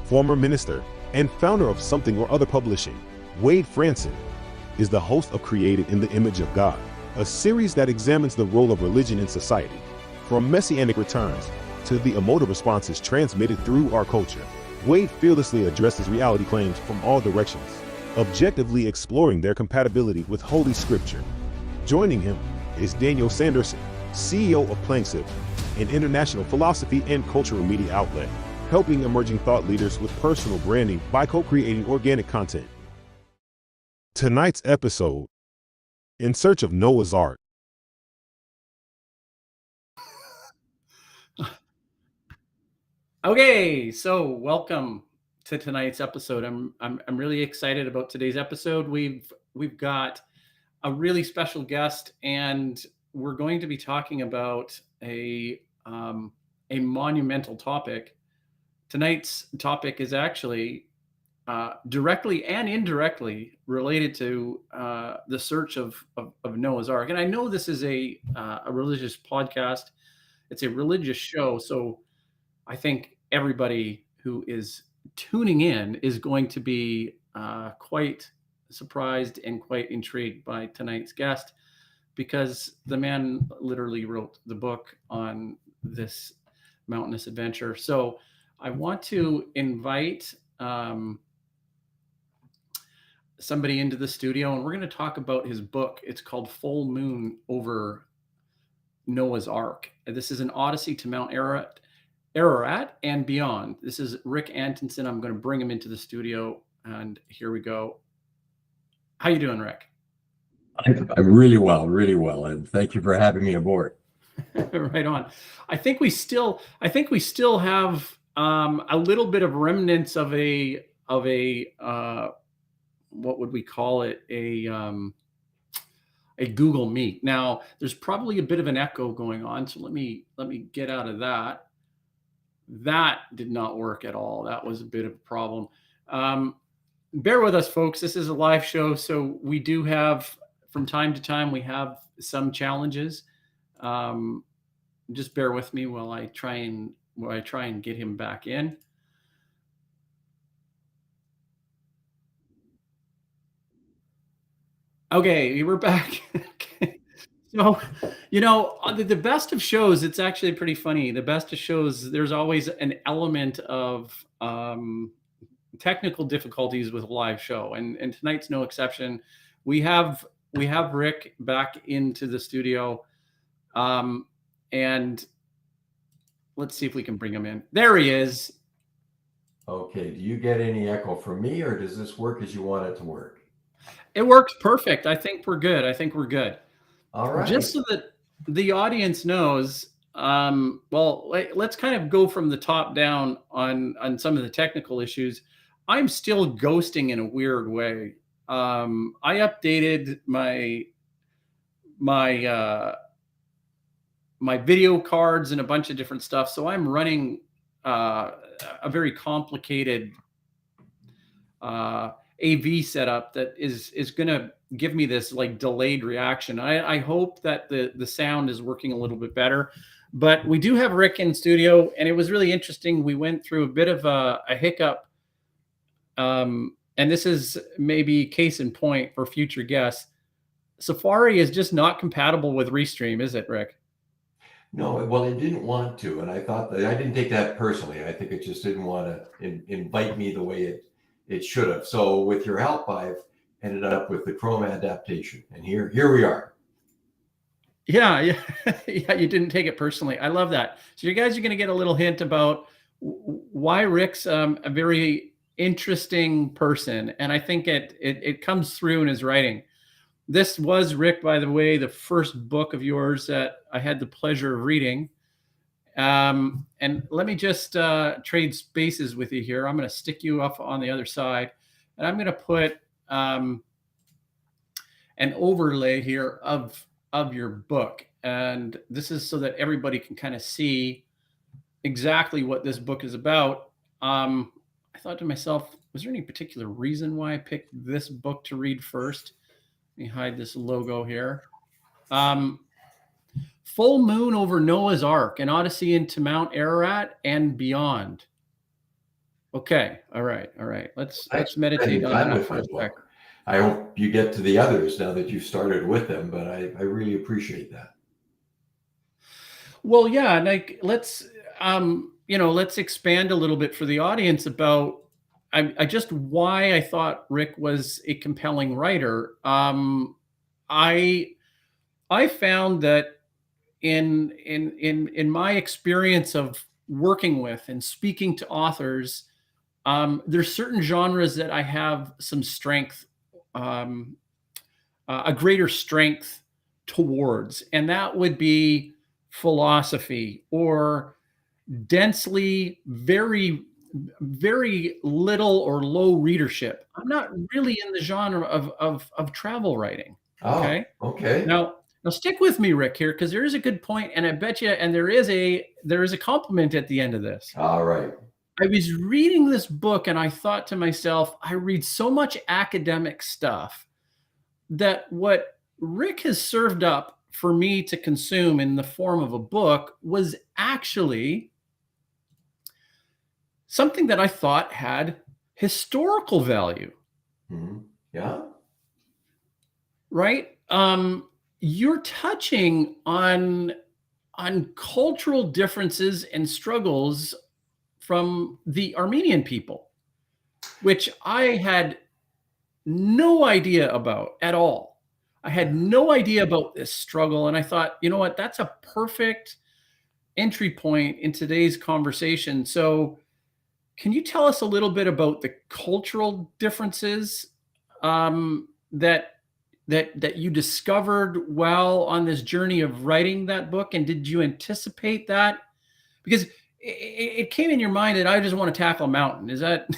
former minister and founder of Something or Other Publishing, Wade Franson, is the host of Created in the Image of God, a series that examines the role of religion in society, from messianic returns to the emotive responses transmitted through our culture. Wade fearlessly addresses reality claims from all directions, objectively exploring their compatibility with Holy Scripture. Joining him is Daniel Sanderson, CEO of Planksip, an international philosophy and cultural media outlet, helping emerging thought leaders with personal branding by co-creating organic content. Tonight's episode, In Search of Noah's Ark. Okay, so welcome to tonight's episode. I'm really excited about today's episode. We've got a really special guest, and we're going to be talking about a monumental topic. Tonight's topic is actually directly and indirectly related to the search of Noah's Ark. And I know this is a religious podcast. It's a religious show, so I think everybody who is tuning in is going to be quite surprised and quite intrigued by tonight's guest, because the man literally wrote the book on this mountainous adventure. So I want to invite somebody into the studio, and we're going to talk about his book. It's called Full Moon Over Noah's Ark. This is an odyssey to Mount Ararat and beyond. This is Rick Antonson. I'm going to bring him into the studio, and here we go. How you doing, Rick? I'm really well, and thank you for having me aboard. Right on. I think we still have a little bit of remnants of a what would we call it, a Google Meet. Now there's probably a bit of an echo going on, so let me get out of that. That did not work at all. That was a bit of a problem. Bear with us, folks. This is a live show, so we do have, from time to time, we have some challenges. Just bear with me while I try and get him back in. Okay, we're back. Okay. So, the best of shows, it's actually pretty funny. The best of shows, there's always an element of technical difficulties with a live show, and tonight's no exception. We have Rick back into the studio, and let's see if we can bring him in. There he is. Okay, do you get any echo from me, or does this work as you want it to work? It works perfect. I think we're good. All right. Just so that the audience knows, well, let's kind of go from the top down on some of the technical issues. I'm still ghosting in a weird way. I updated my video cards and a bunch of different stuff, so I'm running a very complicated AV setup that is going to give me this like delayed reaction. I hope that the sound is working a little bit better, but we do have Rick in studio, and it was really interesting. We went through a bit of a hiccup, and this is maybe case in point for future guests. Safari is just not compatible with Restream, is it, Rick? No, well, it didn't want to, and I thought that I didn't take that personally. I think it just didn't want to invite me the way it should have. So with your help, I've ended up with the Chrome adaptation, and here we are. Yeah, you didn't take it personally. I love that. So you guys are going to get a little hint about why Rick's a very interesting person, and I think it comes through in his writing. This was, Rick, by the way, the first book of yours that I had the pleasure of reading. And let me just trade spaces with you here. I'm going to stick you up on the other side, and I'm going to put an overlay here of your book. And this is so that everybody can kind of see exactly what this book is about. I thought to myself, was there any particular reason why I picked this book to read first? Let me hide this logo here. Full Moon Over Noah's Ark, an Odyssey into Mount Ararat and Beyond. Okay. All right. All right. Let's I meditate spend on time that with for my a book. sec. I hope you get to the others now that you've started with them, but I really appreciate that. Well, yeah, like let's expand a little bit for the audience about I just why I thought Rick was a compelling writer. I I found that in my experience of working with and speaking to authors, there's certain genres that I have some strength, um, a greater strength towards, and that would be philosophy or densely very little or low readership. I'm not really in the genre of travel writing. Oh, Okay. okay. Now stick with me, Rick, here, because there is a good point, and I bet you, and there is a compliment at the end of this. All right. I was reading this book and I thought to myself, I read so much academic stuff that what Rick has served up for me to consume in the form of a book was actually something that I thought had historical value, Mhm. Yeah. right? You're touching on cultural differences and struggles from the Armenian people, which I had no idea about at all. I had no idea about this struggle, and I thought, you know what? That's a perfect entry point in today's conversation. So, can you tell us a little bit about the cultural differences that you discovered while on this journey of writing that book? And did you anticipate that? Because it came in your mind that I just want to tackle a mountain. Is that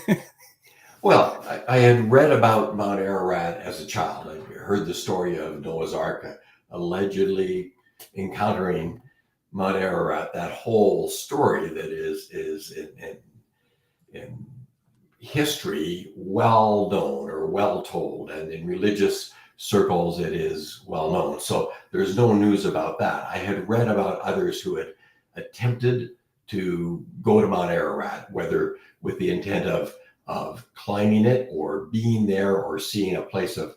Well, I had read about Mount Ararat as a child. I heard the story of Noah's Ark allegedly encountering Mount Ararat. That whole story that is in history well known or well told, and in religious circles it is well known. So there's no news about that. I had read about others who had attempted to go to Mount Ararat, whether with the intent of climbing it or being there or seeing a place of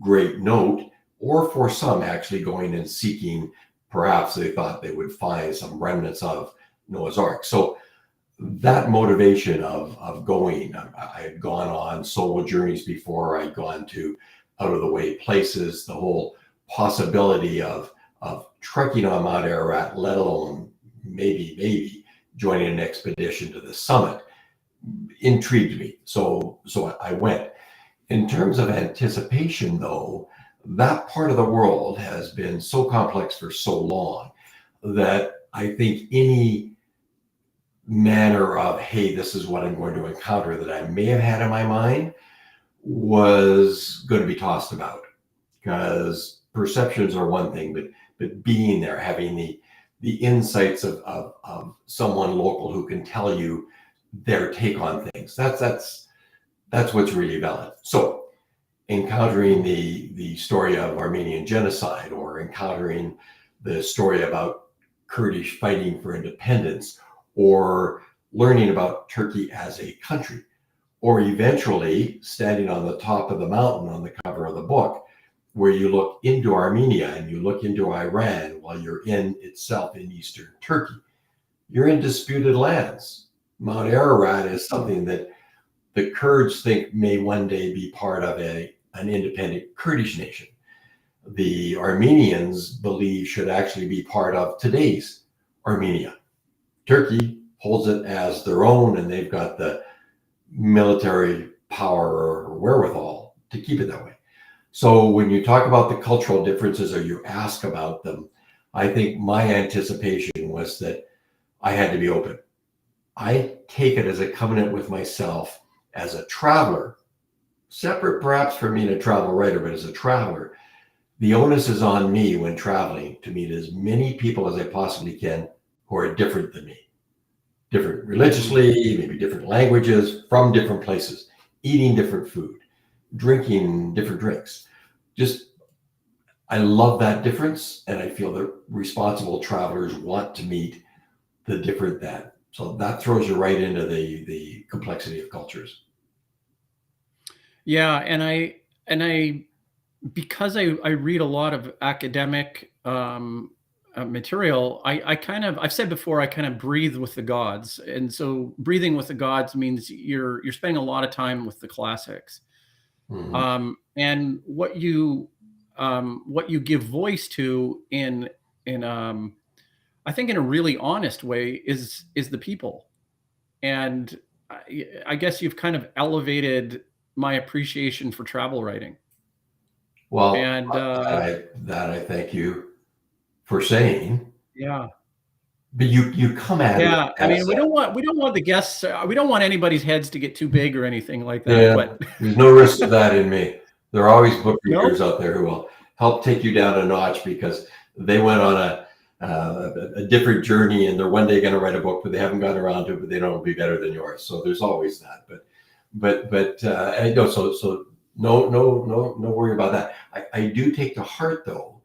great note, or for some actually going and seeking, perhaps they thought they would find some remnants of Noah's Ark. So that motivation of going, I had gone on solo journeys before. I'd gone to out of the way places. The whole possibility of trekking on Mount Ararat, let alone maybe joining an expedition to the summit, intrigued me. So I went. In terms of anticipation, though, that part of the world has been so complex for so long that I think any manner of, hey, this is what I'm going to encounter that I may have had in my mind was going to be tossed about, because perceptions are one thing, but being there, having the insights of someone local who can tell you their take on things, that's what's really valid. So encountering the story of Armenian genocide, or encountering the story about Kurdish fighting for independence, or learning about Turkey as a country, or eventually standing on the top of the mountain on the cover of the book, where you look into Armenia and you look into Iran while you're in itself in Eastern Turkey. You're in disputed lands. Mount Ararat is something that the Kurds think may one day be part of an independent Kurdish nation. The Armenians believe should actually be part of today's Armenia. Turkey holds it as their own, and they've got the military power or wherewithal to keep it that way. So when you talk about the cultural differences, or you ask about them, I think my anticipation was that I had to be open. I take it as a covenant with myself as a traveler, separate perhaps from being a travel writer, but as a traveler, the onus is on me when traveling to meet as many people as I possibly can who are different than me. Different religiously, maybe different languages, from different places, eating different food, drinking different drinks. Just, I love that difference. And I feel that responsible travelers want to meet the different that So that throws you right into the complexity of cultures. Yeah, and I because I read a lot of academic material, I've said before, I kind of breathe with the gods, and so breathing with the gods means you're spending a lot of time with the classics, Mhm. and what you give voice to in I think in a really honest way is the people, and I guess you've kind of elevated my appreciation for travel writing. Well, And that I thank you for saying, yeah, but you come at it yeah. I mean, as we don't want the guests. We don't want anybody's heads to get too big or anything like that. yeah, But there's no risk of that in me. There are always book no, readers out there who will help take you down a notch because they went on a different journey and they're one day going to write a book, but they haven't gotten around to it, but they know it'll be better than yours. So there's always that. But I know so no worry about that. I do take to heart though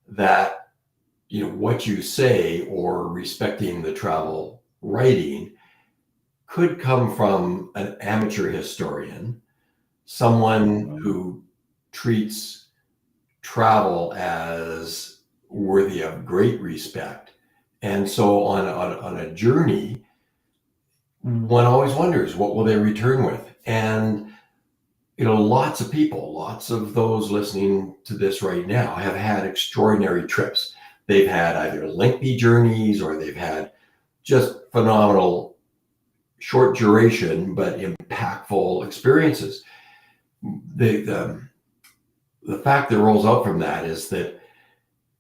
that what you say or respecting the travel writing could come from an amateur historian, someone who treats travel as worthy of great respect. And so on a journey, one always wonders, what will they return with? And lots of people, lots of those listening to this right now have had extraordinary trips. They've had either lengthy journeys or they've had just phenomenal short duration but impactful experiences. The fact that rolls out from that is that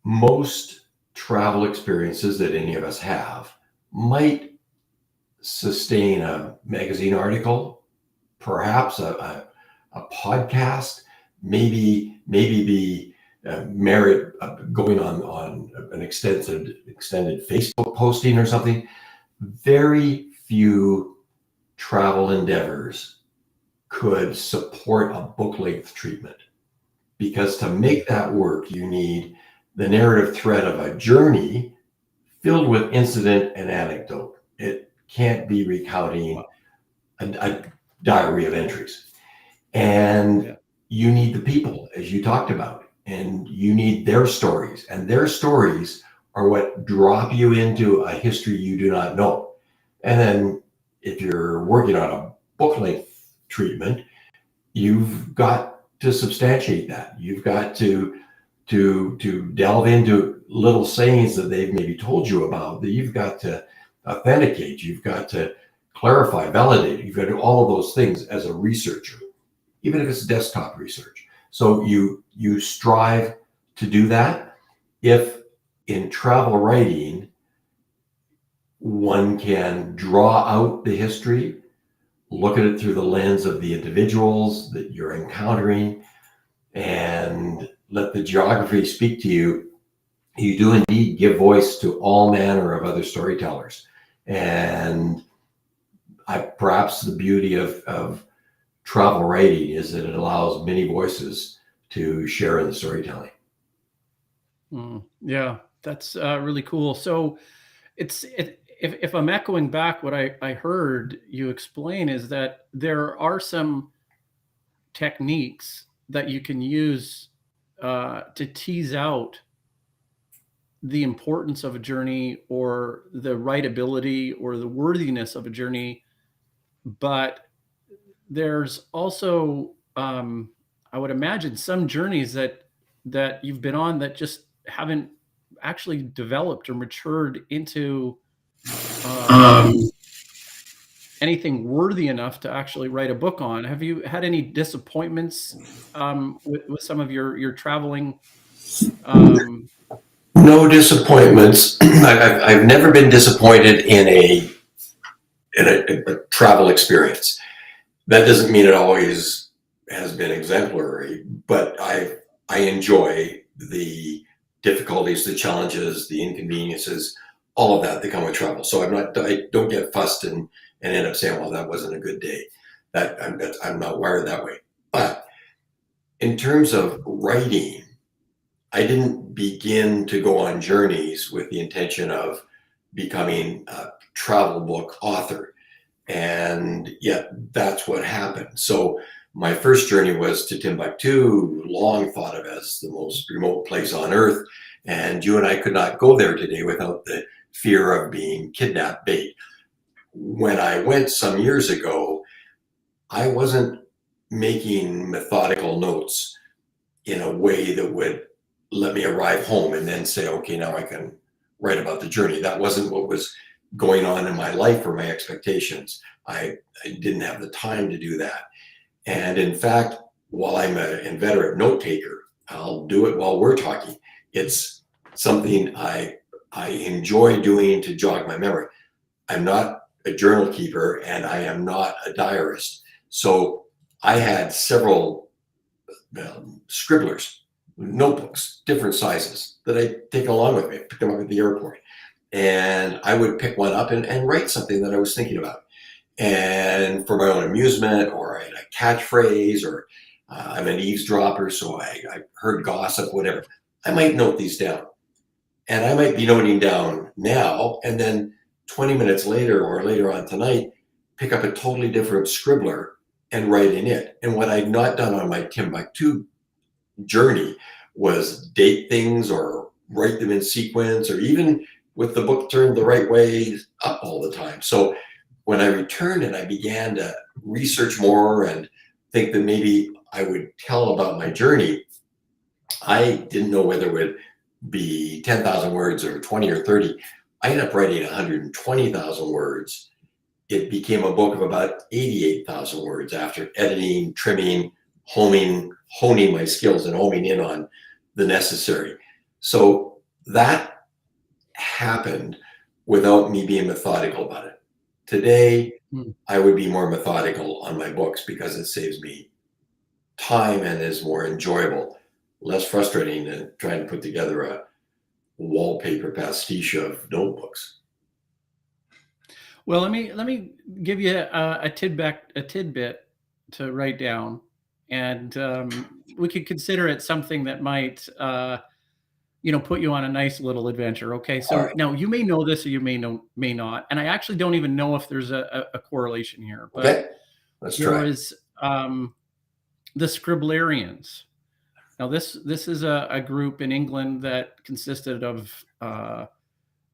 most travel experiences that any of us have might sustain a magazine article, perhaps a podcast, maybe be merit going on an extended Facebook posting or something. Very few travel endeavors could support a book length treatment, because to make that work, you need the narrative thread of a journey filled with incident and anecdote. It can't be recounting a diary of entries. And you need the people, as you talked about, and you need their stories. And their stories are what drop you into a history you do not know. And then if you're working on a book length treatment, you've got to substantiate that. You've got to delve into little sayings that they've maybe told you about, that you've got to authenticate. You've got to clarify, validate. You've got to do all of those things as a researcher, even if it's desktop research. So you strive to do that. If in travel writing, one can draw out the history, look at it through the lens of the individuals that you're encountering, and let the geography speak to you, you do indeed give voice to all manner of other storytellers. And perhaps the beauty of travel writing is that it allows many voices to share in the storytelling. Yeah, that's really cool. So if I'm echoing back what I heard you explain, is that there are some techniques that you can use to tease out the importance of a journey or the writability or the worthiness of a journey. But there's also, I would imagine, some journeys that you've been on that just haven't actually developed or matured into anything worthy enough to actually write a book on. Have you had any disappointments with some of your traveling? No disappointments. I've never been disappointed in a travel experience. That doesn't mean it always has been exemplary, but I enjoy the difficulties, the challenges, the inconveniences, all of that come with travel. So I don't get fussed and end up saying, well, that wasn't a good day. I'm not wired that way. But in terms of writing, I didn't begin to go on journeys with the intention of becoming travel book author. And yet that's what happened. So my first journey was to Timbuktu, long thought of as the most remote place on earth. And you and I could not go there today without the fear of being kidnapped bait. When I went some years ago, I wasn't making methodical notes in a way that would let me arrive home and then say, okay, now I can write about the journey. That wasn't what was going on in my life or my expectations. I didn't have the time to do that. And in fact, while I'm an inveterate note taker, I'll do it while we're talking. It's something I enjoy doing to jog my memory. I'm not a journal keeper and I am not a diarist. So I had several scribblers, notebooks, different sizes that I take along with me, pick them up at the airport. And I would pick one up and write something that I was thinking about. And for my own amusement, or a catchphrase, or I'm an eavesdropper, so I heard gossip, whatever. I might note these down. And I might be noting down now, and then 20 minutes later or later on tonight, pick up a totally different scribbler and write in it. And what I'd not done on my Timbuktu journey was date things or write them in sequence, or even with the book turned the right way up all the time. So when I returned and I began to research more and think that maybe I would tell about my journey, I didn't know whether it would be 10,000 words or 20 or 30. I ended up writing 120,000 words. It became a book of about 88,000 words after editing, trimming, honing my skills and homing in on the necessary. So that happened without me being methodical about it. Today, I would be more methodical on my books because it saves me time and is more enjoyable, less frustrating than trying to put together a wallpaper pastiche of notebooks. Well, let me give you a tidbit to write down, and we could consider it something that might put you on a nice little adventure. Okay, so All right. now you may know this or you may not, and I actually don't even know if there's a correlation here. But Okay, let's there try. was the Scriblarians. Now this is a group in England that consisted of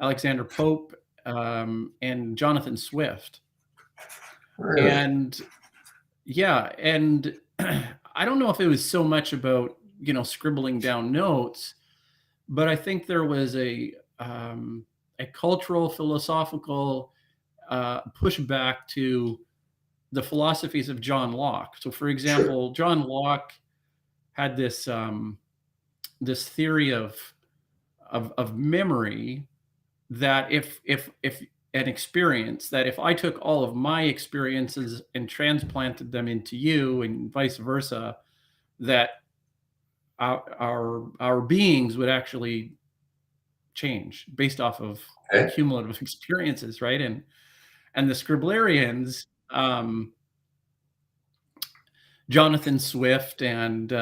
Alexander Pope and Jonathan Swift. Really? And yeah, and I don't know if it was so much about scribbling down notes, but I think there was a cultural, philosophical pushback to the philosophies of John Locke. So, for example, John Locke had this this theory of memory, that if an experience, that if I took all of my experiences and transplanted them into you and vice versa, that our beings would actually change based off of cumulative experiences, right? And the Scriblarians, Jonathan Swift and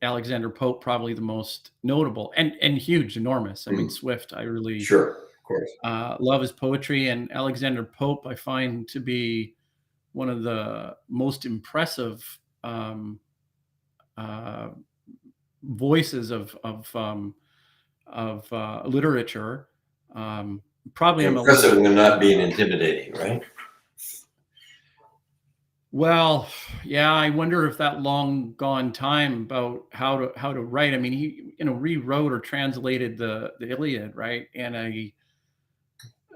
Alexander Pope, probably the most notable and huge, enormous. I mean, Swift, I really Sure, of course. love his poetry, and Alexander Pope I find to be one of the most impressive voices of literature. Probably impressive when not being intimidating, right? Well, yeah, I wonder if that long gone time about how to write. I mean, he rewrote or translated the Iliad, right? And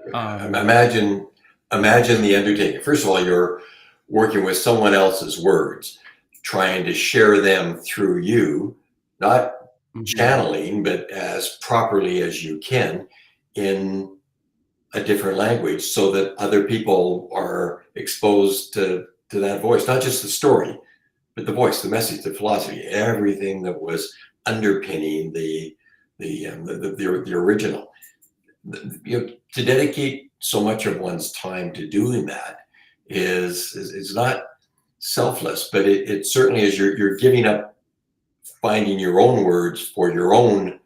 imagine the undertaking. First of all, you're working with someone else's words, trying to share them through you, not channeling, but as properly as you can in a different language, so that other people are exposed to that voice, not just the story, but the voice, the message, the philosophy, everything that was underpinning the original. To dedicate so much of one's time to doing that is not selfless, but it certainly is. You're giving up finding your own words for your own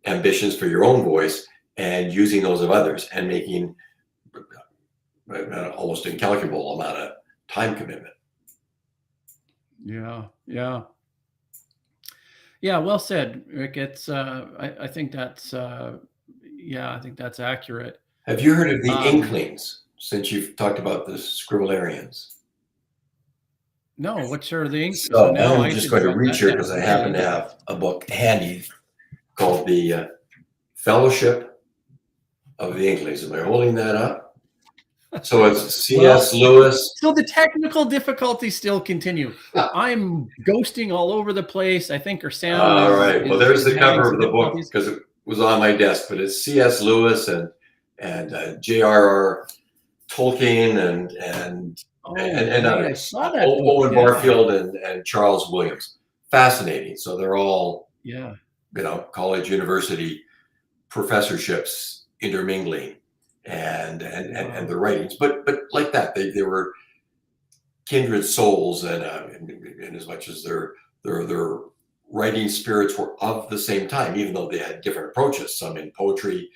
ambitions, for your own voice, and using those of others, and making an almost incalculable amount of time commitment. Yeah. Well said, Rick. It's I think that's I think that's accurate. Have you heard of the Inklings, since you've talked about the Scribblerians? No, what's are the Inklings? So now I'm just going to reach here because I happen to have a book handy called the Fellowship of the Inklings. Am I holding that up? So it's C.S. Lewis. So the technical difficulties still continue. I'm ghosting all over the place. I think our sound. All right. Well, there's the cover of the book because it was on my desk, but it's C.S. Lewis and J.R.R. Tolkien and others. I saw that. Owen Barfield and Charles Williams. Fascinating. So they're all college, university professorships intermingling and their writings, but like that, they were kindred souls, and as much as their writing spirits were of the same time, even though they had different approaches. Some in poetry,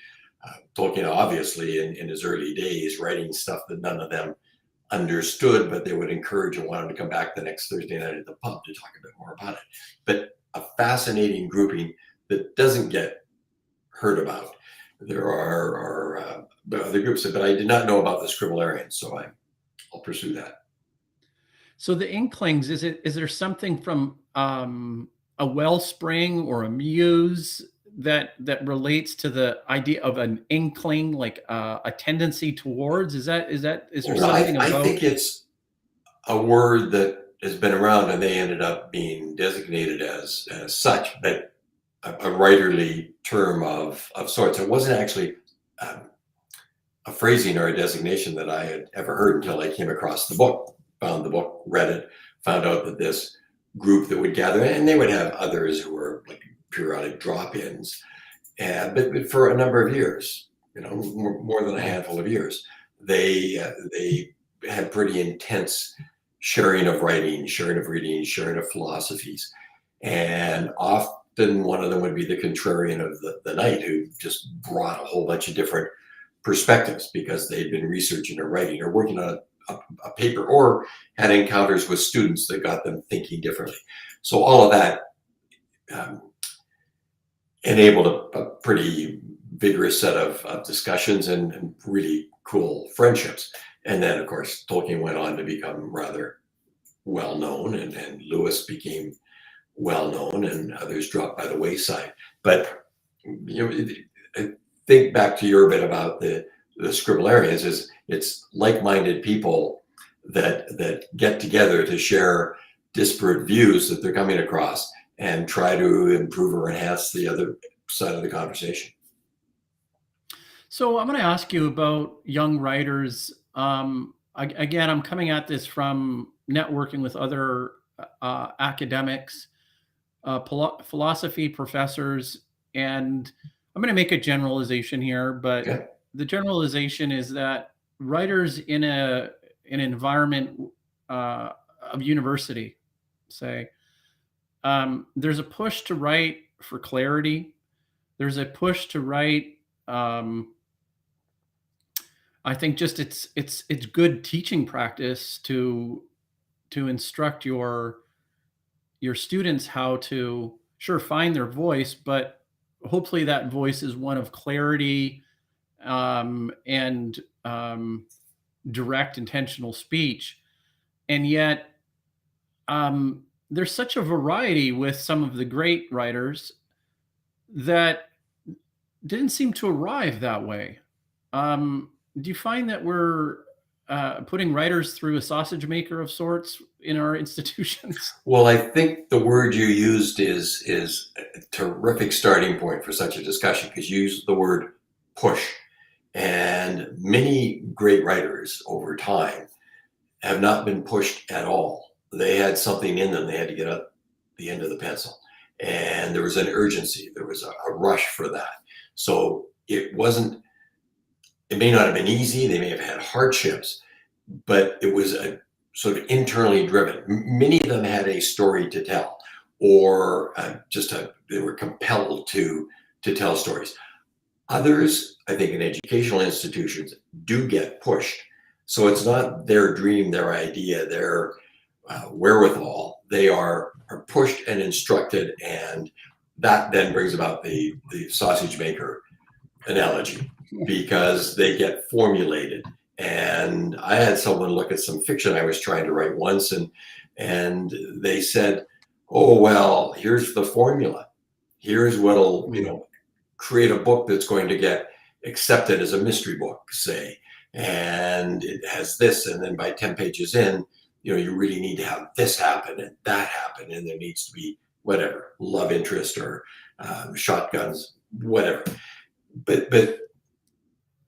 Tolkien obviously in his early days writing stuff that none of them understood, but they would encourage and want him to come back the next Thursday night at the pub to talk a bit more about it. But a fascinating grouping that doesn't get heard about. There are other groups, but I did not know about the Scribblerians, so I'll pursue that. So the Inklings, is there something from a wellspring or a muse that relates to the idea of an inkling, like a tendency towards? Is there something about? I think it's a word that has been around, and they ended up being designated as such, but a writerly term of sorts. It wasn't actually a phrasing or a designation that I had ever heard until I came across the book, found the book, read it, found out that this group that would gather, and they would have others who were like periodic drop-ins, but for a number of years, more than a handful of years, they had pretty intense sharing of writing, sharing of reading, sharing of philosophies, and often one of them would be the contrarian of the night, who just brought a whole bunch of different perspectives because they'd been researching or writing or working on a paper, or had encounters with students that got them thinking differently. So all of that enabled a pretty vigorous set of discussions and really cool friendships. And then, of course, Tolkien went on to become rather well known, and Lewis became well known, and others dropped by the wayside. But think back to your bit about the Scribblerians. It's like-minded people that get together to share disparate views that they're coming across and try to improve or enhance the other side of the conversation. So I'm going to ask you about young writers. Again, I'm coming at this from networking with other academics, philosophy professors, and I'm going to make a generalization here, but the generalization is that writers in an environment of university, say, there's a push to write for clarity. There's a push to write. I think just it's good teaching practice to instruct your students how to find their voice, but hopefully that voice is one of clarity and direct, intentional speech. And yet there's such a variety with some of the great writers that didn't seem to arrive that way. Do you find that we're putting writers through a sausage maker of sorts in our institutions? Well, I think the word you used is a terrific starting point for such a discussion, because you used the word push. And many great writers over time have not been pushed at all. They had something in them. They had to get up the end of the pencil. And there was an urgency. There was a rush for that. So it may not have been easy. They may have had hardships, but it was a sort of internally driven. Many of them had a story to tell, or they were compelled to tell stories. Others, I think, in educational institutions do get pushed, So it's not their dream, their idea, their wherewithal. They are pushed and instructed, and that then brings about the sausage maker analogy, because they get formulated. And I had someone look at some fiction I was trying to write once, and they said, "Oh well, here's the formula. Here's what'll create a book that's going to get accepted as a mystery book, say, and it has this, and then by 10 pages in, you really need to have this happen and that happen, and there needs to be whatever love interest or shotguns, whatever." But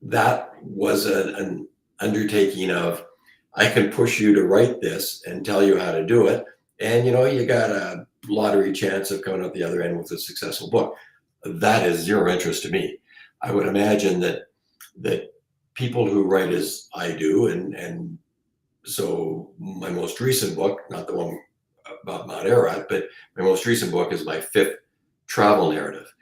that was an undertaking of, I can push you to write this and tell you how to do it, and you got a lottery chance of coming out the other end with a successful book. That is zero interest to me. I would imagine that people who write as I do, and so my most recent book, not the one about Mount Ararat, but my most recent book is my 5th travel narrative.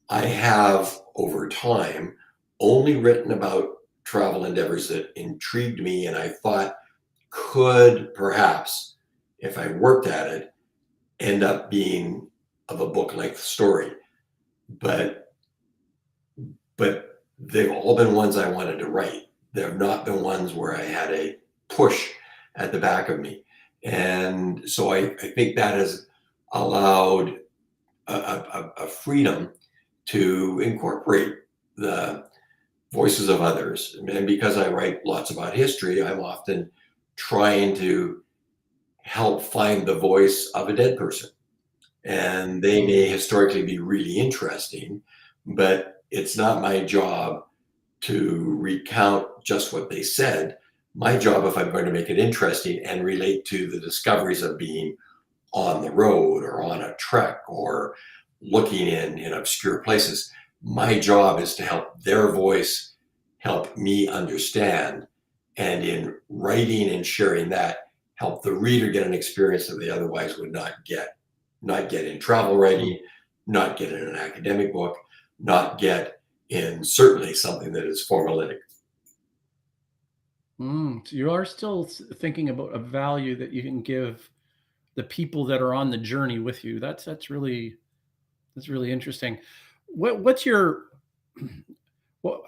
I have, over time, only written about travel endeavors that intrigued me and I thought could perhaps, if I worked at it, end up being of a book-length story. But they've all been ones I wanted to write. They've not been ones where I had a push at the back of me. And so I think that has allowed a freedom to incorporate the voices of others. And because I write lots about history, I'm often trying to help find the voice of a dead person. And they may historically be really interesting, but it's not my job to recount just what they said. My job, if I'm going to make it interesting and relate to the discoveries of being on the road or on a trek or looking in obscure places, my job is to help their voice help me understand, and in writing and sharing that, help the reader get an experience that they otherwise would not get in travel writing, not get in an academic book, not get in certainly something that is formalitic. So you are still thinking about a value that you can give the people that are on the journey with you. That's really interesting. What's your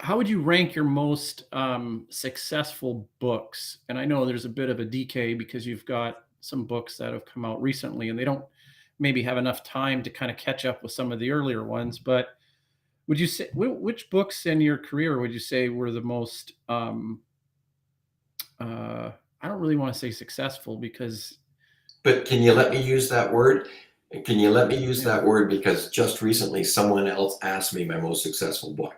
how would you rank your most successful books? And I know there's a bit of a decay because you've got some books that have come out recently and they don't maybe have enough time to kind of catch up with some of the earlier ones. But would you say, which books in your career would you say were the most I don't really want to say successful because. But can you let me use that word? Can you let me use that word? Because just recently someone else asked me my most successful book,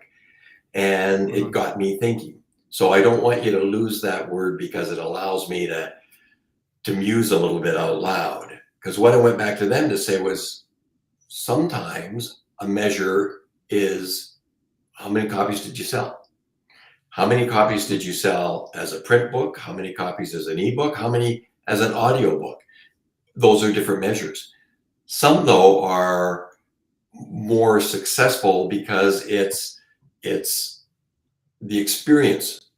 and it got me thinking. So I don't want you to lose that word, because it allows me to muse a little bit out loud. Because what I went back to them to say was, sometimes a measure is, how many copies did you sell? How many copies did you sell as a print book? How many copies as an ebook? How many as an audio book? Those are different measures. Some, though, are more successful because it's the experience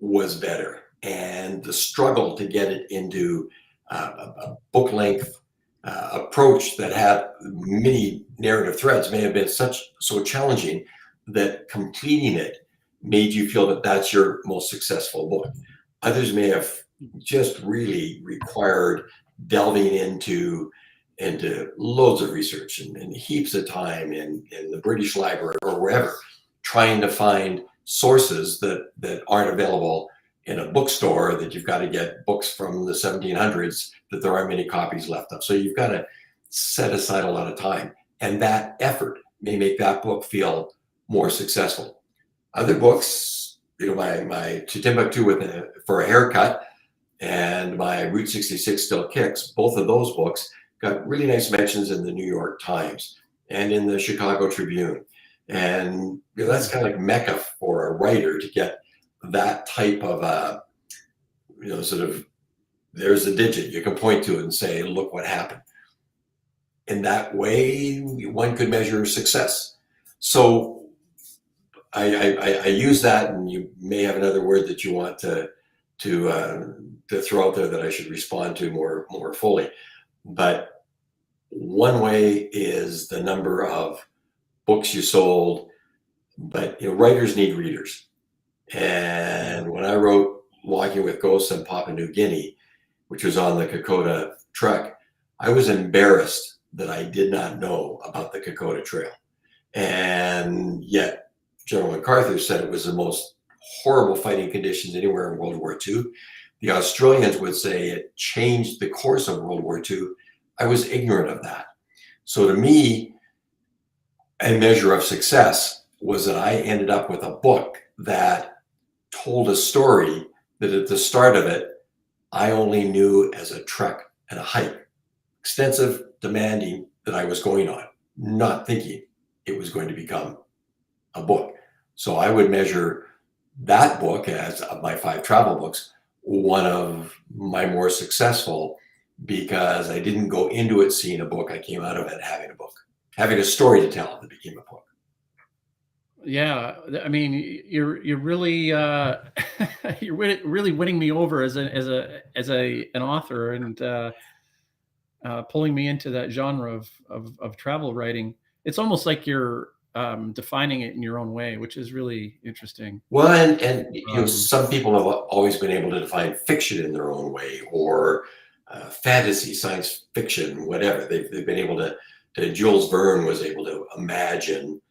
was better, and the struggle to get it into a book length approach that had many narrative threads may have been so challenging that completing it made you feel that that's your most successful book. Others may have just really required delving into loads of research and heaps of time in the British Library or wherever, trying to find sources that aren't available in a bookstore, that you've got to get books from the 1700s that there aren't many copies left of. So you've got to set aside a lot of time, and that effort may make that book feel more successful. Other books, my To Timbuktu for a Haircut and my Route 66 Still Kicks, both of those books got really nice mentions in the New York Times and in the Chicago Tribune. And that's kind of like Mecca for a writer, to get that type of sort of, there's a digit you can point to and say, look what happened. In that way, one could measure success. So I use that, and you may have another word that you want to to throw out there that I should respond to more fully. But one way is the number of books you sold, but writers need readers. And when I wrote Walking with Ghosts in Papua New Guinea, which was on the Kokoda trek, I was embarrassed that I did not know about the Kokoda Trail. And yet General MacArthur said it was the most horrible fighting conditions anywhere in World War II. The Australians would say it changed the course of World War II. I was ignorant of that. So to me, a measure of success was that I ended up with a book that told a story that at the start of it, I only knew as a trek and a hike, extensive, demanding, that I was going on, not thinking it was going to become a book. So I would measure that book as, of my 5 travel books, one of my more successful, because I didn't go into it seeing a book. I came out of it having a book, having a story to tell that became a book. Yeah, I mean, you're really you're really winning me over as an author, and pulling me into that genre of travel writing. It's almost like you're defining it in your own way, which is really interesting. Well, and some people have always been able to define fiction in their own way, or fantasy, science fiction, whatever. They've been able to. Jules Verne was able to imagine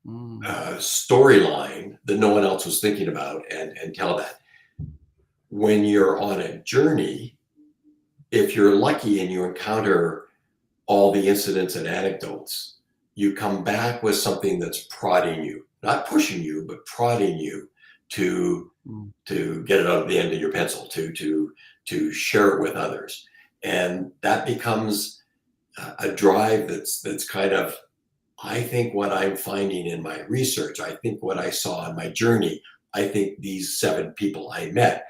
a storyline that no one else was thinking about and tell that. When you're on a journey, if you're lucky and you encounter all the incidents and anecdotes, you come back with something that's prodding you, not pushing you, but prodding you to get it out of the end of your pencil, to share it with others. And that becomes a drive that's kind of, I think, what I'm finding in my research, I think what I saw on my journey, I think these 7 people I met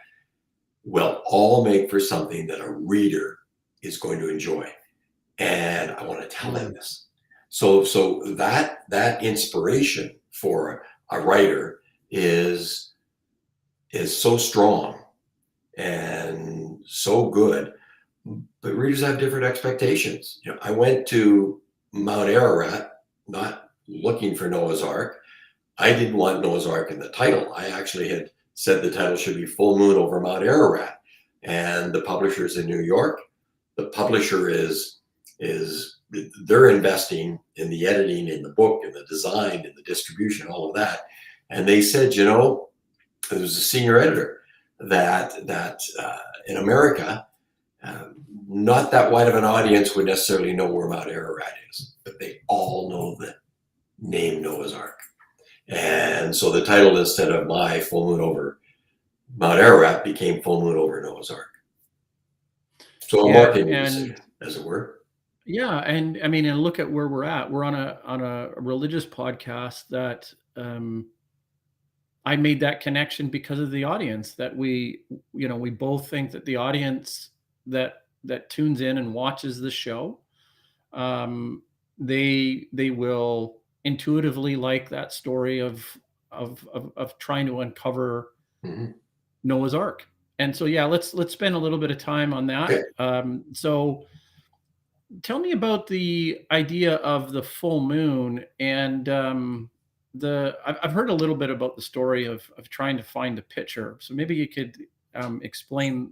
will all make for something that a reader is going to enjoy. And I want to tell them this. So that inspiration for a writer is so strong and so good. But readers have different expectations. I went to Mount Ararat not looking for Noah's Ark. I didn't want Noah's Ark in the title. I actually had said the title should be Full Moon over Mount Ararat. And the publisher's in New York. The publisher they're investing in the editing, in the book, in the design, in the distribution, all of that. And they said, there was a senior editor that in America, not that wide of an audience would necessarily know where Mount Ararat is, but they all know the name Noah's Ark. And so the title, instead of my Full Moon over Mount Ararat, became Full Moon over Noah's Ark. So a marketing decision, as it were. Yeah, and I mean, and look at where we're at. We're on a religious podcast that I made that connection because of the audience that we both think that the audience that tunes in and watches the show, they will intuitively like that story of trying to uncover Noah's Ark. And so, yeah, let's spend a little bit of time on that. Okay. So tell me about the idea of the full moon, and I've heard a little bit about the story of trying to find a picture. So maybe you could explain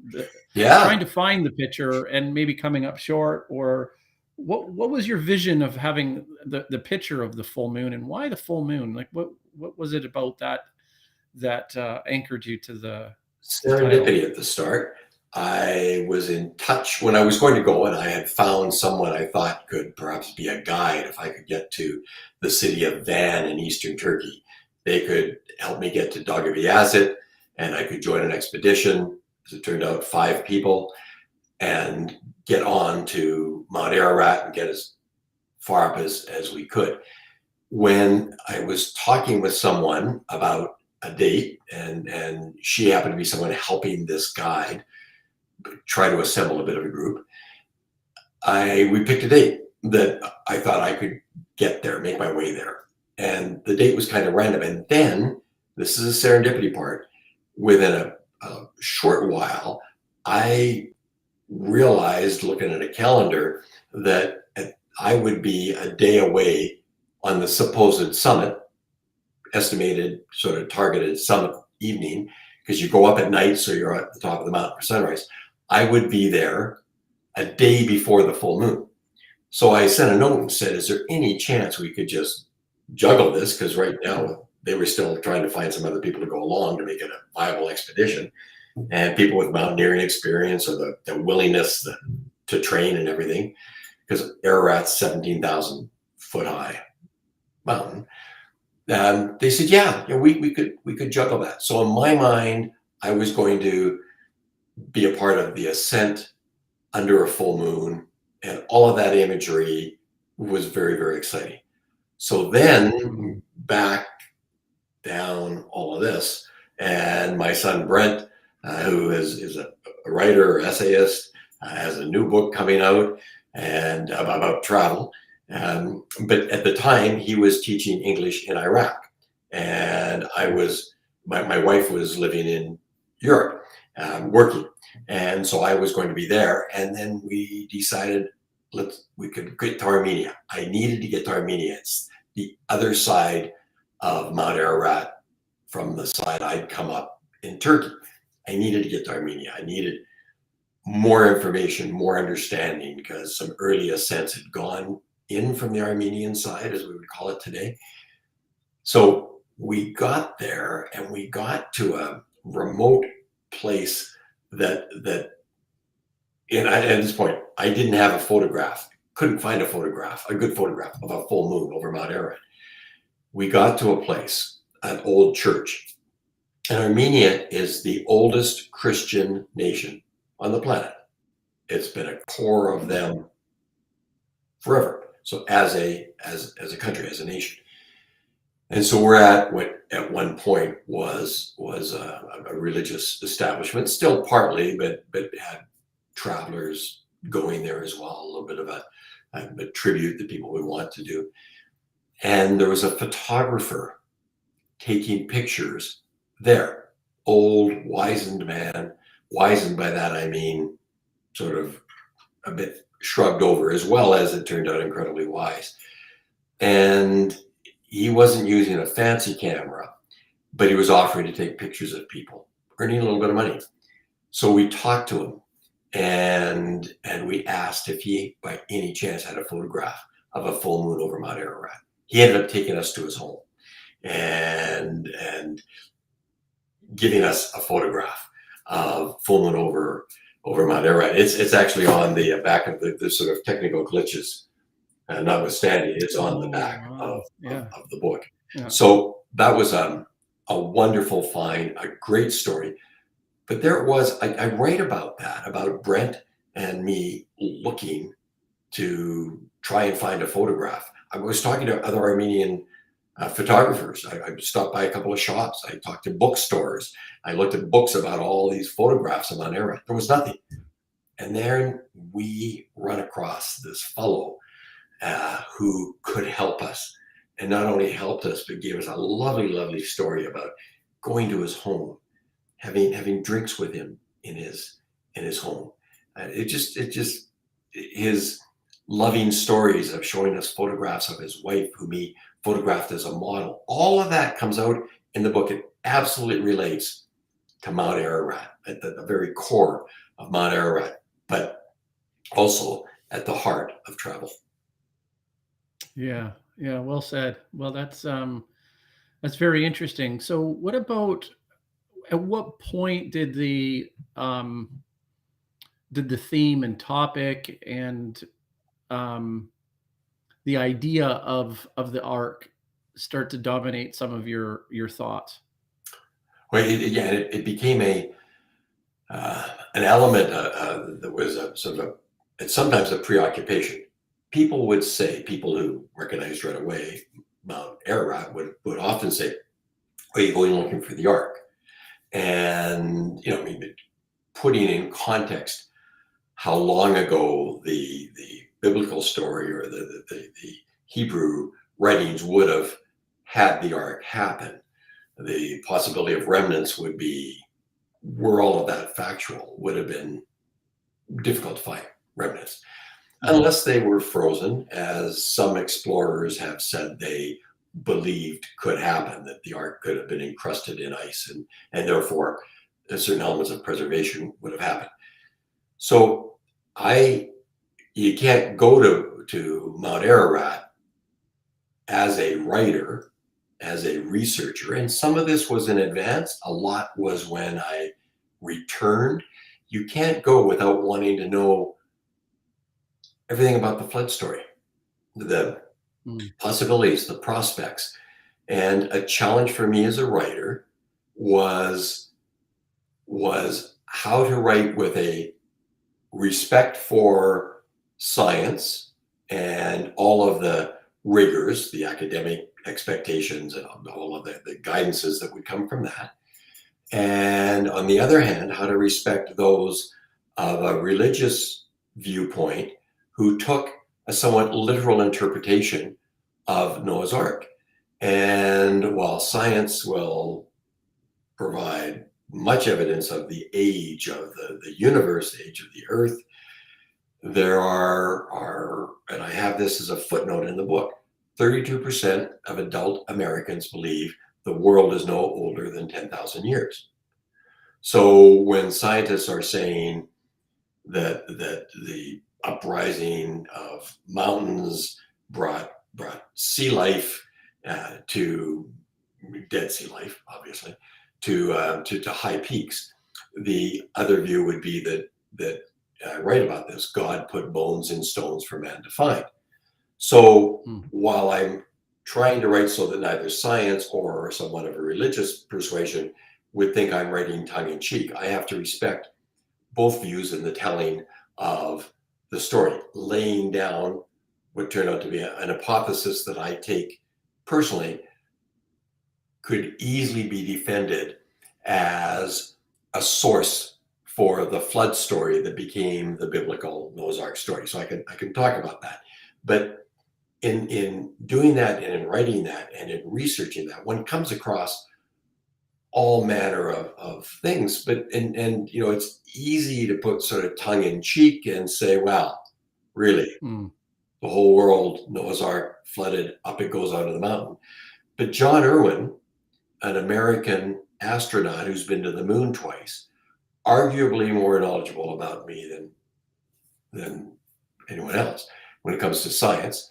trying to find the picture and maybe coming up short, or what was your vision of having the picture of the full moon, and why the full moon? Like what was it about that anchored you to the serendipity at the start? I was in touch when I was going to go, and I had found someone I thought could perhaps be a guide if I could get to the city of Van in eastern Turkey. They could help me get to Dagaviyazit, and I could join an expedition, as it turned out, 5 people, and get on to Mount Ararat and get as far up as we could. When I was talking with someone about a date, and she happened to be someone helping this guide try to assemble a bit of a group, we picked a date that I thought I could get there, make my way there. And the date was kind of random. And then, this is a serendipity part, within a short while, I realized, looking at a calendar, that I would be a day away on the supposed summit, estimated sort of targeted summit evening, because you go up at night, so you're at the top of the mountain for sunrise. I would be there a day before the full moon. So I sent a note and said, is there any chance we could just juggle this? Because right now they were still trying to find some other people to go along to make it a viable expedition, and people with mountaineering experience or the willingness to train and everything, because Ararat's 17,000 foot high mountain. They said, yeah, we could juggle that. So in my mind, I was going to be a part of the ascent under a full moon, and all of that imagery was very, very exciting. So then back down all of this, and my son Brent, who is a writer, essayist, has a new book coming out and about travel. But at the time, he was teaching English in Iraq, and my wife was living in Europe, working, and so I was going to be there. And then we decided we could get to Armenia. I needed to get to Armenia. It's the other side of Mount Ararat from the side I'd come up in Turkey. I needed to get to Armenia. I needed more information, more understanding, because some early ascents had gone in from the Armenian side, as we would call it today. So we got there, and we got to a remote place that at this point, I didn't have a photograph, couldn't find a good photograph of a full moon over Mount Ararat. We got to a place, an old church. And Armenia is the oldest Christian nation on the planet. It's been a core of them forever. So as a country, as a nation. And so we're at what at one point was a religious establishment, still partly, but had travelers going there as well, a little bit of a tribute that people would want to do. And there was a photographer taking pictures there, old, wizened man. Wizened by that, I mean sort of a bit shrugged over, as well as it turned out incredibly wise. And he wasn't using a fancy camera, but he was offering to take pictures of people, earning a little bit of money. So we talked to him, and we asked if he, by any chance, had a photograph of a full moon over Mount Ararat. He ended up taking us to his home and giving us a photograph of full moon over Mount Ararat. It's actually on the back of the sort of technical glitches. Notwithstanding, it's on the back of the book. Yeah. So that was a wonderful find, a great story. But there it was. I write about that, about Brent and me looking to try and find a photograph. I was talking to other Armenian photographers. I stopped by a couple of shops. I talked to bookstores. I looked at books about all these photographs of Mount Ararat. There was nothing. And then we run across this fellow who could help us, and not only helped us, but gave us a lovely, lovely story about going to his home, having drinks with him in his home. It just his loving stories of showing us photographs of his wife, whom he photographed as a model. All of that comes out in the book. It absolutely relates to Mount Ararat, at the very core of Mount Ararat, but also at the heart of travel. Yeah, well said. Well, that's very interesting. So what about, at what point did the theme and topic and the idea of the arc start to dominate some of your thoughts? Well, it became an element that was it's sometimes a preoccupation. People would say, people who recognized right away Mount Ararat would often say, "Are you going looking for the ark?" And putting in context how long ago the biblical story or the Hebrew writings would have had the ark happen, the possibility of remnants would be were all of that factual, would have been difficult to find remnants, unless they were frozen, as some explorers have said they believed could happen, that the Ark could have been encrusted in ice, and therefore certain elements of preservation would have happened. So you can't go to Mount Ararat as a writer, as a researcher, and some of this was in advance. A lot was when I returned. You can't go without wanting to know everything about the flood story, the possibilities, the prospects. And a challenge for me as a writer was how to write with a respect for science and all of the rigors, the academic expectations, and all of the guidances that would come from that. And on the other hand, how to respect those of a religious viewpoint who took a somewhat literal interpretation of Noah's Ark. And while science will provide much evidence of the age of the universe, the age of the earth, there are, and I have this as a footnote in the book, 32% of adult Americans believe the world is no older than 10,000 years. So when scientists are saying that the uprising of mountains brought sea life to dead sea life, obviously, to high peaks, the other view would be that I write about this. God put bones in stones for man to find. So while I'm trying to write so that neither science or someone of a religious persuasion would think I'm writing tongue in cheek, I have to respect both views in the telling of the story, laying down what turned out to be an hypothesis that I take personally could easily be defended as a source for the flood story that became the biblical Noah's Ark story. So I can talk about that. But in doing that and in writing that and in researching that, one comes across all manner of things, but and you know, it's easy to put sort of tongue in cheek and say, well, really, the whole world, Noah's Ark flooded, up it goes out of the mountain. But John Irwin, an American astronaut who's been to the moon twice, arguably more knowledgeable about me than anyone else when it comes to science,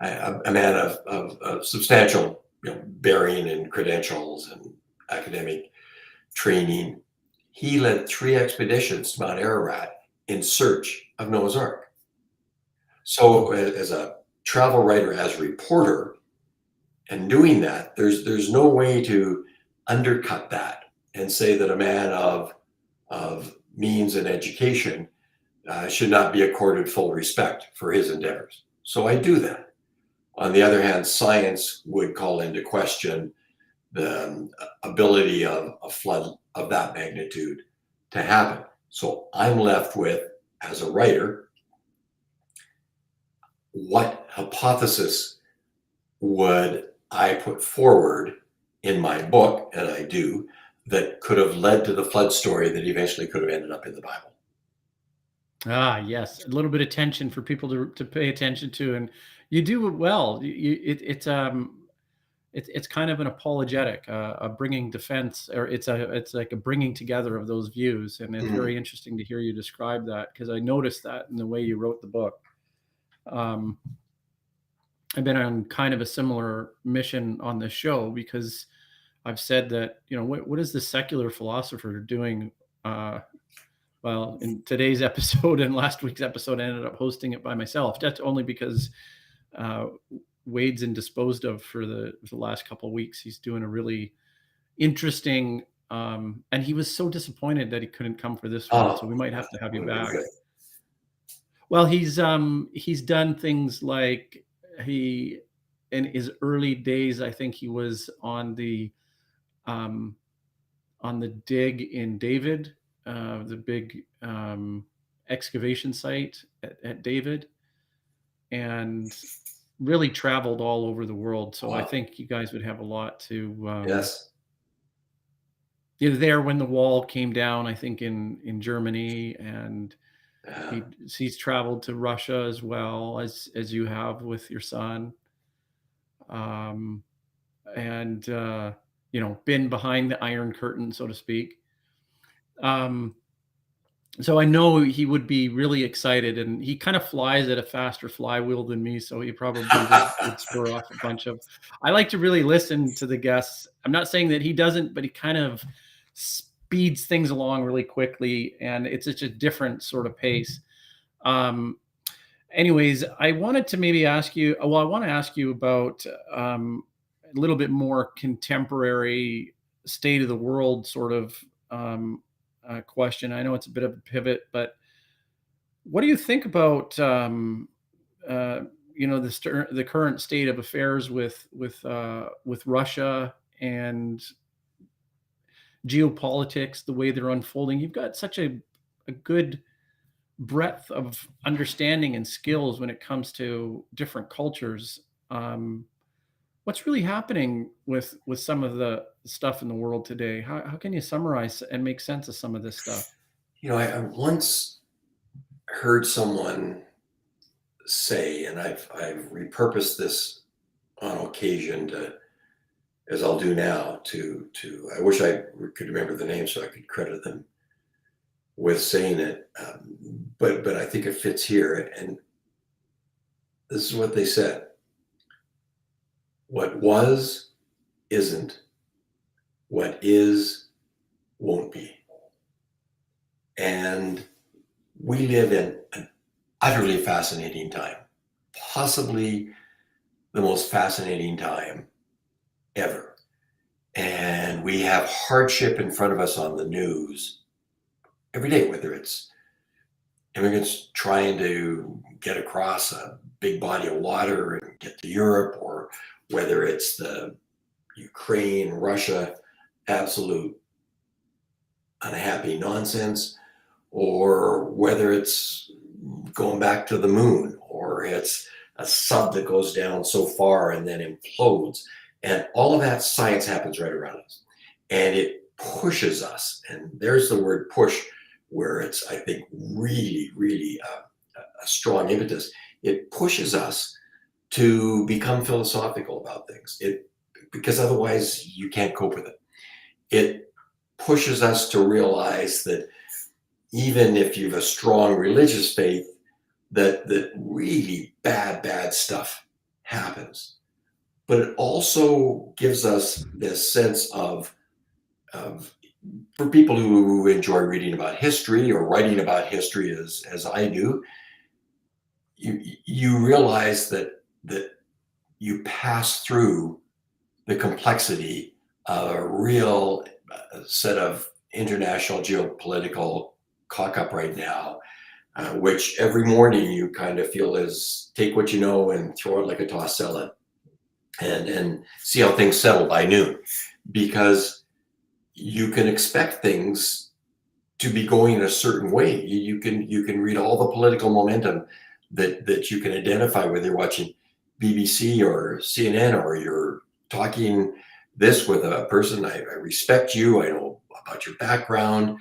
a man of substantial bearing and credentials and academic training. He led 3 expeditions to Mount Ararat in search of Noah's Ark. So as a travel writer, as a reporter, and doing that, there's no way to undercut that and say that a man of means and education should not be accorded full respect for his endeavors. So I do that. On the other hand, science would call into question the ability of a flood of that magnitude to happen. So I'm left with, as a writer, what hypothesis would I put forward in my book, and I do, that could have led to the flood story that eventually could have ended up in the Bible. Ah, yes, a little bit of tension for people to pay attention to, and you do it well. It's kind of an apologetic, a bringing defense, or it's like a bringing together of those views, and it's very interesting to hear you describe that, because I noticed that in the way you wrote the book. I've been on kind of a similar mission on this show, because I've said that, what is the secular philosopher doing? Well, in today's episode and last week's episode, I ended up hosting it by myself. That's only because Wade's indisposed of for the last couple of weeks. He's doing a really interesting, and he was so disappointed that he couldn't come for this one. So we might have to have you back. Well, he's done things like, in his early days, I think he was on the dig in David, the big excavation site at David, and really traveled all over the world. So I think you guys would have a lot to there when the wall came down, I think in Germany, and he's traveled to Russia as well as you have with your son, um, and been behind the Iron Curtain, so to speak. So I know he would be really excited, and he kind of flies at a faster flywheel than me, so he probably would spur off a bunch of. I like to really listen to the guests. I'm not saying that he doesn't, but he kind of speeds things along really quickly, and it's such a different sort of pace. Anyways, I wanted to maybe ask you. Well, I want to ask you about a little bit more contemporary state of the world sort of question. I know it's a bit of a pivot, but what do you think about the current state of affairs with Russia and geopolitics, the way they're unfolding? You've got such a good breadth of understanding and skills when it comes to different cultures. What's really happening with some of the stuff in the world today? How can you summarize and make sense of some of this stuff? I once heard someone say, and I've repurposed this on occasion as I'll do now, to I wish I could remember the name so I could credit them with saying it, but I think it fits here. And this is what they said: what was isn't, what is won't be. And we live in an utterly fascinating time, possibly the most fascinating time ever. And we have hardship in front of us on the news every day, whether it's immigrants trying to get across a big body of water and get to Europe, or whether it's the Ukraine, Russia, absolute unhappy nonsense, or whether it's going back to the moon, or it's a sub that goes down so far and then implodes. And all of that science happens right around us. And it pushes us, and there's the word push, where it's, I think, really, really a strong impetus. It pushes us to become philosophical about things, because otherwise you can't cope with it. It pushes us to realize that even if you have a strong religious faith, that really bad stuff happens. But it also gives us this sense of for people who enjoy reading about history or writing about history as I do, you realize that you pass through the complexity of a real set of international geopolitical cock-up right now, which every morning you kind of feel is take what you know and throw it like a tossed salad, and see how things settle by noon, because you can expect things to be going in a certain way. You can read all the political momentum that you can identify, whether you're watching BBC or CNN, or you're talking this with a person. I respect you, I know about your background,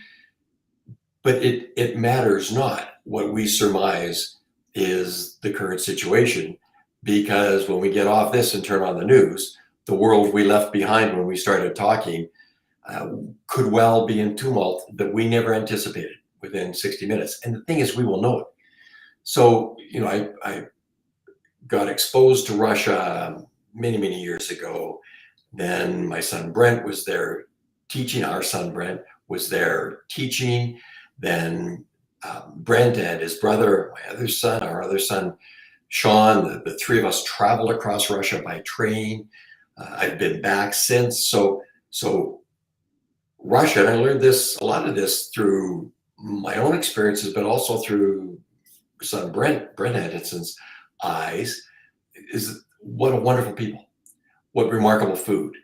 but it matters not. What we surmise is the current situation, because when we get off this and turn on the news, the world we left behind when we started talking could well be in tumult that we never anticipated within 60 minutes. And the thing is, we will know it. So, I got exposed to Russia many years ago. Then my son Brent was there teaching. Our son Brent was there teaching. Then Brent and his brother, our other son Sean, the three of us traveled across Russia by train. I've been back since. So Russia, and I learned a lot of this through my own experiences, but also through son Brent Anton's eyes, is what a wonderful people, what remarkable food,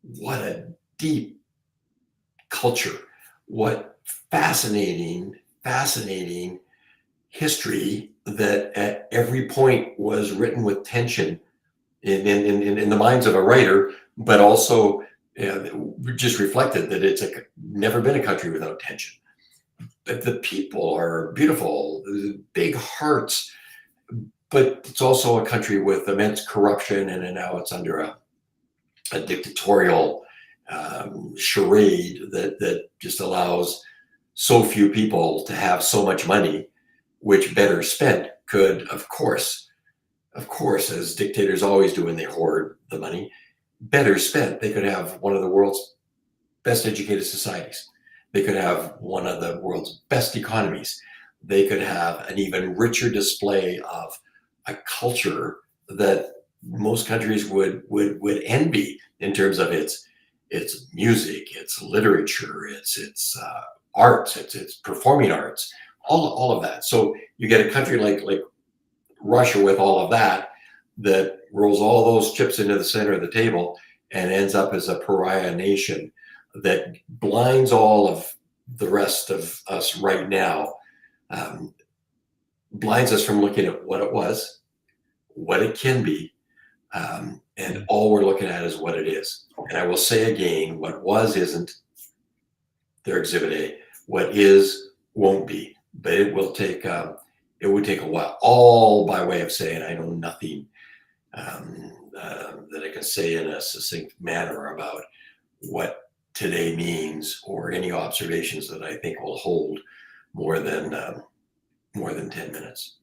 what a deep culture, what fascinating history that at every point was written with tension in the minds of a writer, but also just reflected that it's never been a country without tension. But the people are beautiful, big hearts, but it's also a country with immense corruption, and now it's under a dictatorial charade that just allows so few people to have so much money, which better spent could, of course, as dictators always do when they hoard the money, better spent, they could have one of the world's best educated societies. They could have one of the world's best economies. They could have an even richer display of a culture that most countries would envy in terms of its music, its literature, its arts, its performing arts, all of that. So you get a country like Russia with all of that rolls all those chips into the center of the table and ends up as a pariah nation that blinds all of the rest of us right now, blinds us from looking at what it was, what it can be, and all we're looking at is what it is. And I will say again, what was isn't their Exhibit A. What is won't be, but it would take a while. All by way of saying I know nothing that I can say in a succinct manner about what today means, or any observations that I think will hold more than 10 minutes.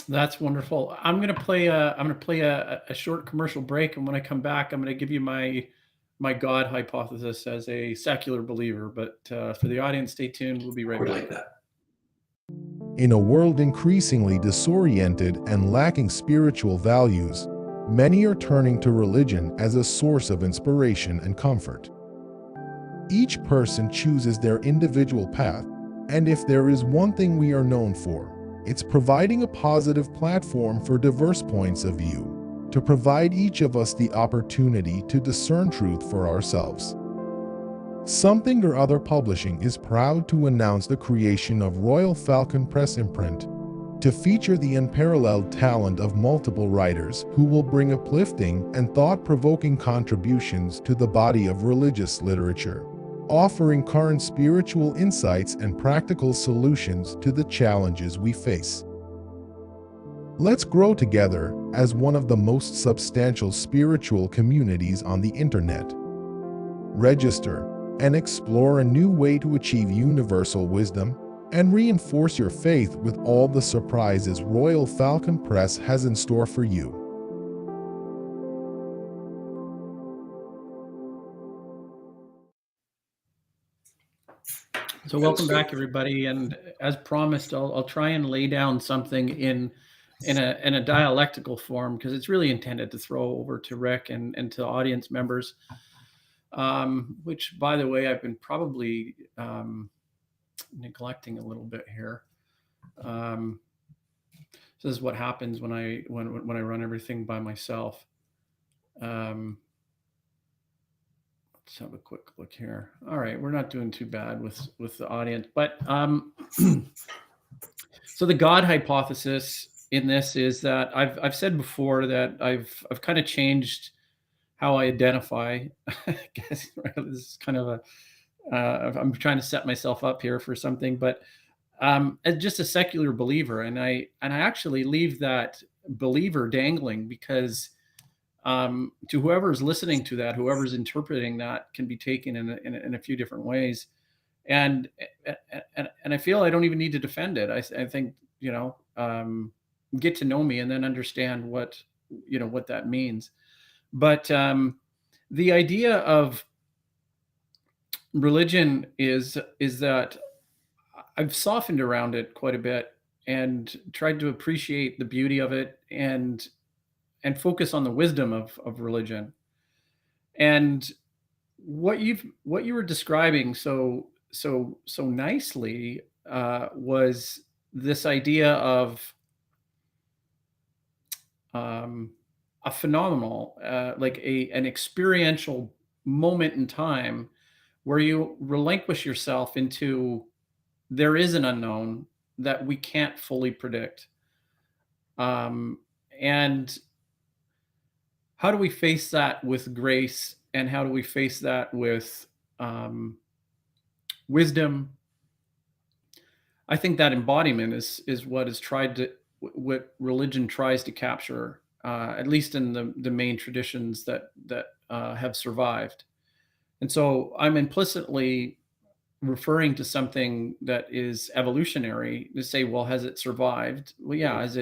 That's wonderful. I'm going to play a short commercial break, and when I come back, I'm going to give you my God hypothesis as a secular believer. But for the audience, stay tuned. We'll be right back. Like that. In a world increasingly disoriented and lacking spiritual values, many are turning to religion as a source of inspiration and comfort. Each person chooses their individual path, and if there is one thing we are known for, it's providing a positive platform for diverse points of view, to provide each of us the opportunity to discern truth for ourselves. Something or Other Publishing is proud to announce the creation of Royal Falcon Press imprint to feature the unparalleled talent of multiple writers who will bring uplifting and thought-provoking contributions to the body of religious literature, offering current spiritual insights and practical solutions to the challenges we face. Let's grow together as one of the most substantial spiritual communities on the internet. Register and explore a new way to achieve universal wisdom and reinforce your faith with all the surprises Royal Falcon Press has in store for you. So welcome back, everybody. And as promised, I'll try and lay down something in a dialectical form, because it's really intended to throw over to Rick and to audience members. Which, by the way, I've been probably neglecting a little bit here. So this is what happens when I run everything by myself. Let's have a quick look here. All right, we're not doing too bad with the audience, but so the God hypothesis in this is that I've said before that I've kind of changed how I identify. I guess right? This is kind of I'm trying to set myself up here for something, but as just a secular believer, and I actually leave that believer dangling, because to whoever's listening to that, whoever's interpreting that, can be taken in a few different ways, and I feel I don't even need to defend it. I think get to know me and then understand what that means. But the idea of religion is that I've softened around it quite a bit and tried to appreciate the beauty of it and focus on the wisdom of religion. And what you were describing so nicely was this idea of a phenomenal, like an experiential moment in time where you relinquish yourself into, there is an unknown that we can't fully predict. And how do we face that with grace how do we face that with wisdom? I think that embodiment is what religion tries to capture, at least in the main traditions that have survived. And so I'm implicitly referring to something that is evolutionary to say, well, has it survived? Well, yeah, has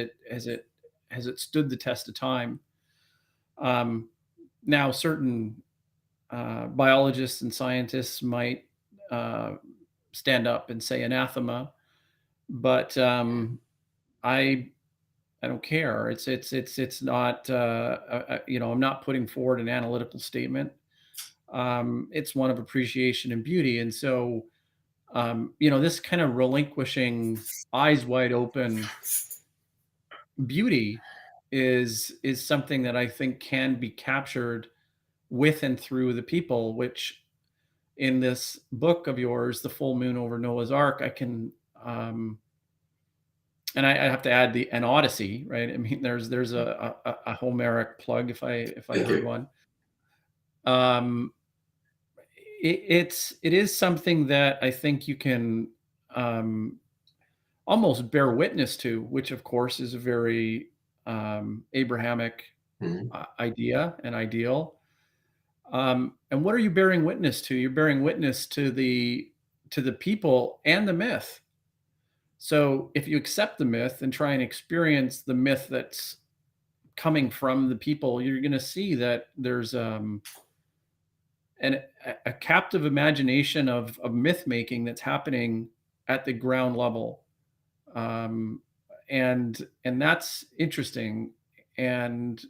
it stood the test of time? Um, Now, certain biologists and scientists might uh, stand up and say anathema, but I I don't care. It's not I'm not putting forward an analytical statement. It's one of appreciation and beauty, and so this kind of relinquishing, eyes wide open beauty is something that I think can be captured with and through the people, which in this book of yours, The Full Moon Over Noah's Ark, I can and I have to add an Odyssey, right? I mean, there's a Homeric plug if I Thank heard you. one. Um, it is something that I think you can um, almost bear witness to, which of course is a very Abrahamic Mhm. idea and ideal. And what are you bearing witness to? You're bearing witness to the people and the myth. So if you accept the myth and try and experience the myth that's coming from the people, you're going to see that there's a captive imagination of myth making that's happening at the ground level, um, and that's interesting and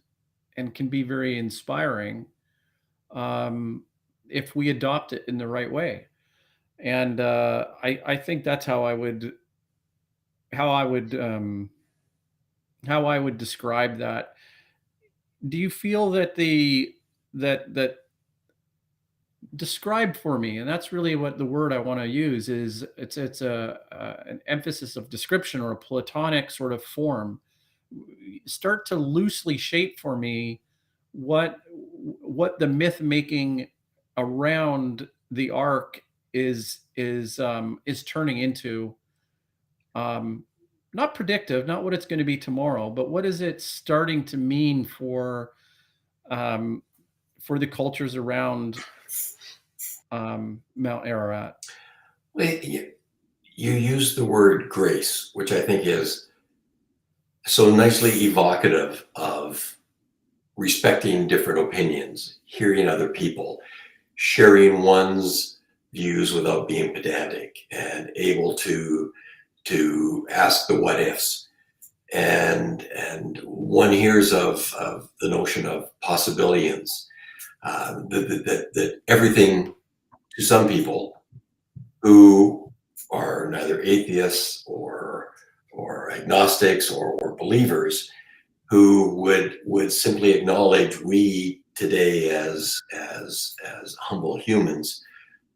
can be very inspiring um, if we adopt it in the right way. And I think that's how I would how I would describe that. Do you feel that that describe for me, and that's really what the word I want to use is, it's an emphasis of description or a platonic sort of form. Start to loosely shape for me what the myth making around the ark is turning into, um, not predictive, not what it's going to be tomorrow, but what is it starting to mean um, for the cultures around Mount Ararat? Well, you use the word grace, which I think is so nicely evocative of respecting different opinions, hearing other people, sharing one's views without being pedantic, and able to ask the what ifs. And one hears of the notion of possibilians, that everything to some people who are neither atheists or agnostics or believers, who would simply acknowledge we today as humble humans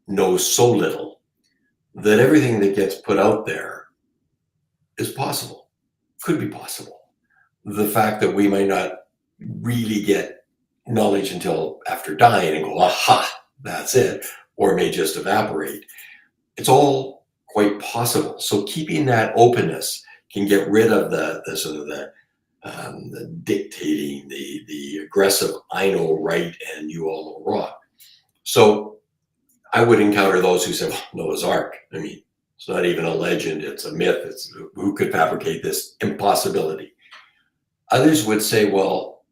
know so little, that everything that gets put out there is possible, could be possible. The fact that we might not really get knowledge until after dying and go, aha, that's it, or it may just evaporate. It's all quite possible. So keeping that openness can get rid of the sort of the dictating, the aggressive, I know right and you all know wrong. So I would encounter those who say, well, Noah's Ark. I mean, it's not even a legend, it's a myth. It's who could fabricate this impossibility? Others would say, well,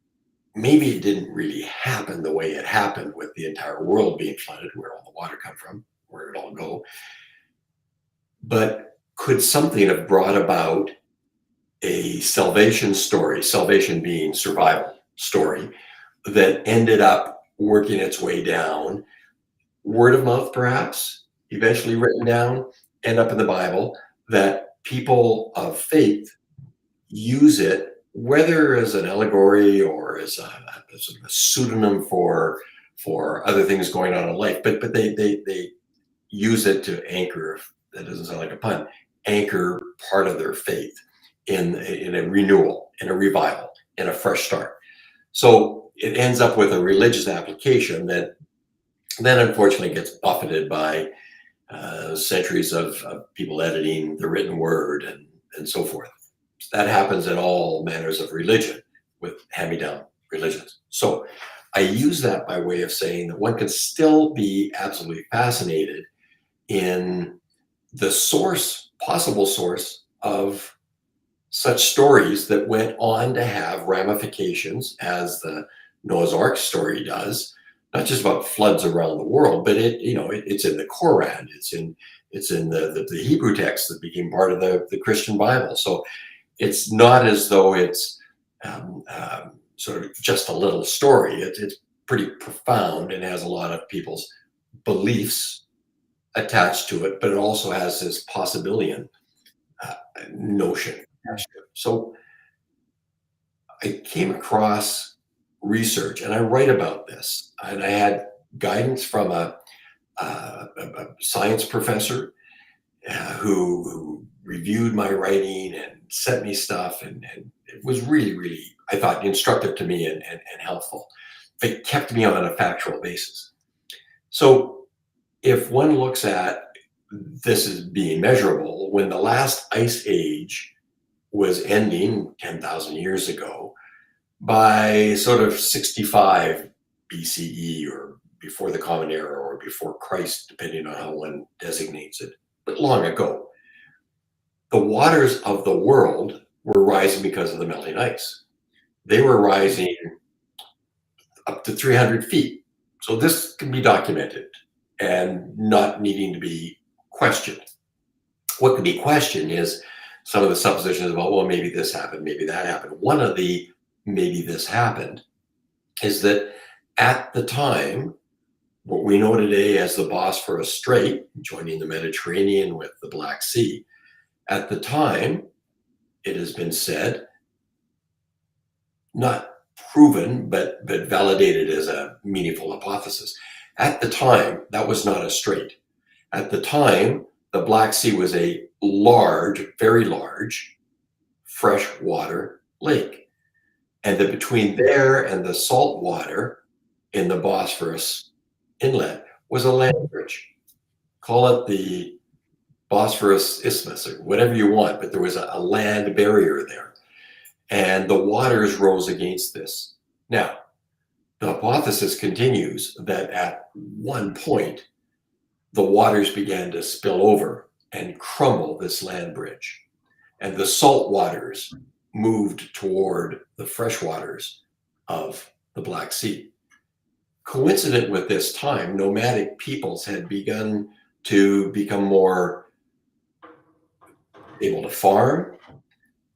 maybe it didn't really happen the way it happened, with the entire world being flooded, where all the water come from, where it all go. But could something have brought about a salvation story, salvation being survival story, that ended up working its way down, word of mouth perhaps, eventually written down, end up in the Bible, that people of faith use it, whether as an allegory or as a sort of a pseudonym for other things going on in life, but they use it to anchor, that doesn't sound like a pun, anchor part of their faith in a renewal, in a revival, in a fresh start. So it ends up with a religious application that then unfortunately gets buffeted by centuries of people editing the written word and so forth. That happens in all manners of religion with hand-me-down religions. So I use that by way of saying that one can still be absolutely fascinated in the source, possible source of such stories that went on to have ramifications, as the Noah's Ark story does, not just about floods around the world, but it's in the Quran, it's in the Hebrew text that became part of the Christian Bible. So it's not as though it's sort of just a little story. It's pretty profound and has a lot of people's beliefs attached to it, but it also has this possibilian notion attached to it. So I came across research, and I write about this, and I had guidance from a science professor who reviewed my writing and sent me stuff, and it was really, really, I thought, instructive to me and helpful. It kept me on a factual basis. So if one looks at this as being measurable, when the last ice age was ending 10,000 years ago, by sort of 65 BCE, or before the Common Era, or before Christ, depending on how one designates it, but long ago, the waters of the world were rising because of the melting ice. They were rising up to 300 feet. So this can be documented and not needing to be questioned. What can be questioned is some of the suppositions about, well, maybe this happened, maybe that happened. One of the maybe this happened is that at the time, what we know today as the Bosphorus Strait, joining the Mediterranean with the Black Sea, at the time, it has been said, not proven, but validated as a meaningful hypothesis. At the time, that was not a strait. At the time, the Black Sea was a large, very large, freshwater lake. And that between there and the salt water in the Bosphorus inlet was a land bridge. Call it the Bosphorus Isthmus or whatever you want, but there was a land barrier there. And the waters rose against this. Now, the hypothesis continues that at one point, the waters began to spill over and crumble this land bridge. And the salt waters moved toward the fresh waters of the Black Sea. Coincident with this time, nomadic peoples had begun to become more able to farm,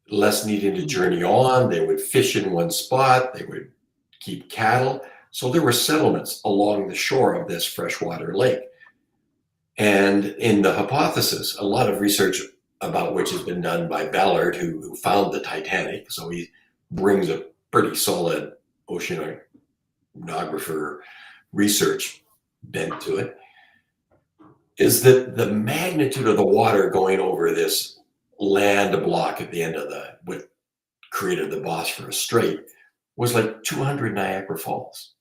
less needing to journey on. They would fish in one spot, they would keep cattle. So there were settlements along the shore of this freshwater lake. And in the hypothesis, a lot of research about which has been done by Ballard, who found the Titanic, so he brings a pretty solid oceanographer research bent to it, is that the magnitude of the water going over this land block at the end of what created the Bosphorus Strait was like 200 Niagara Falls.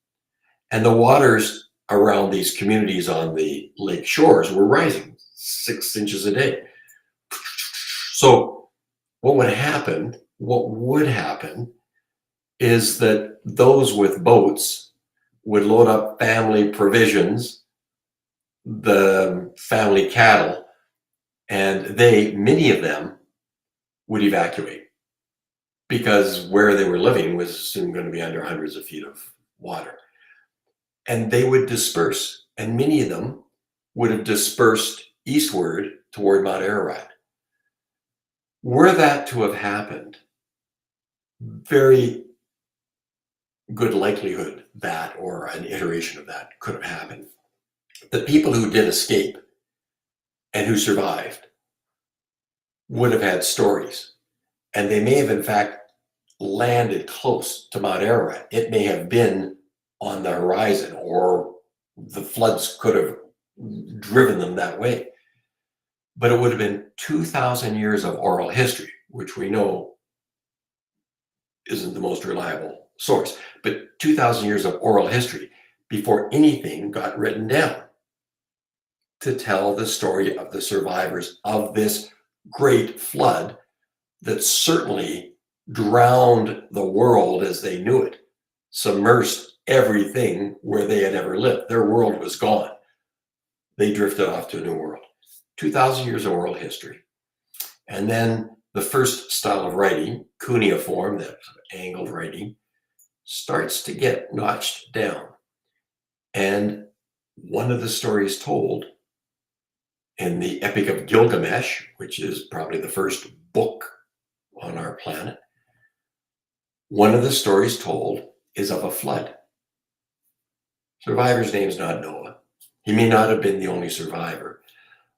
And the waters around these communities on the lake shores were rising 6 inches a day. So what would happen is that those with boats would load up family provisions, the family cattle, and many of them would evacuate because where they were living was soon going to be under hundreds of feet of water. And they would disperse, and many of them would have dispersed eastward toward Mount Ararat. Were that to have happened, very good likelihood that, or an iteration of that, could have happened. The people who did escape and who survived would have had stories, and they may have in fact landed close to Mount Ararat. It may have been on the horizon, or the floods could have driven them that way. But it would have been 2,000 years of oral history, which we know isn't the most reliable source. But 2,000 years of oral history before anything got written down to tell the story of the survivors of this great flood that certainly drowned the world as they knew it, submersed everything where they had ever lived. Their world was gone. They drifted off to a new world. 2,000 years of oral history. And then the first style of writing, cuneiform, that angled writing, starts to get notched down. And one of the stories told in the Epic of Gilgamesh, which is probably the first book on our planet, one of the stories told is of a flood. Survivor's name's not Noah. He may not have been the only survivor,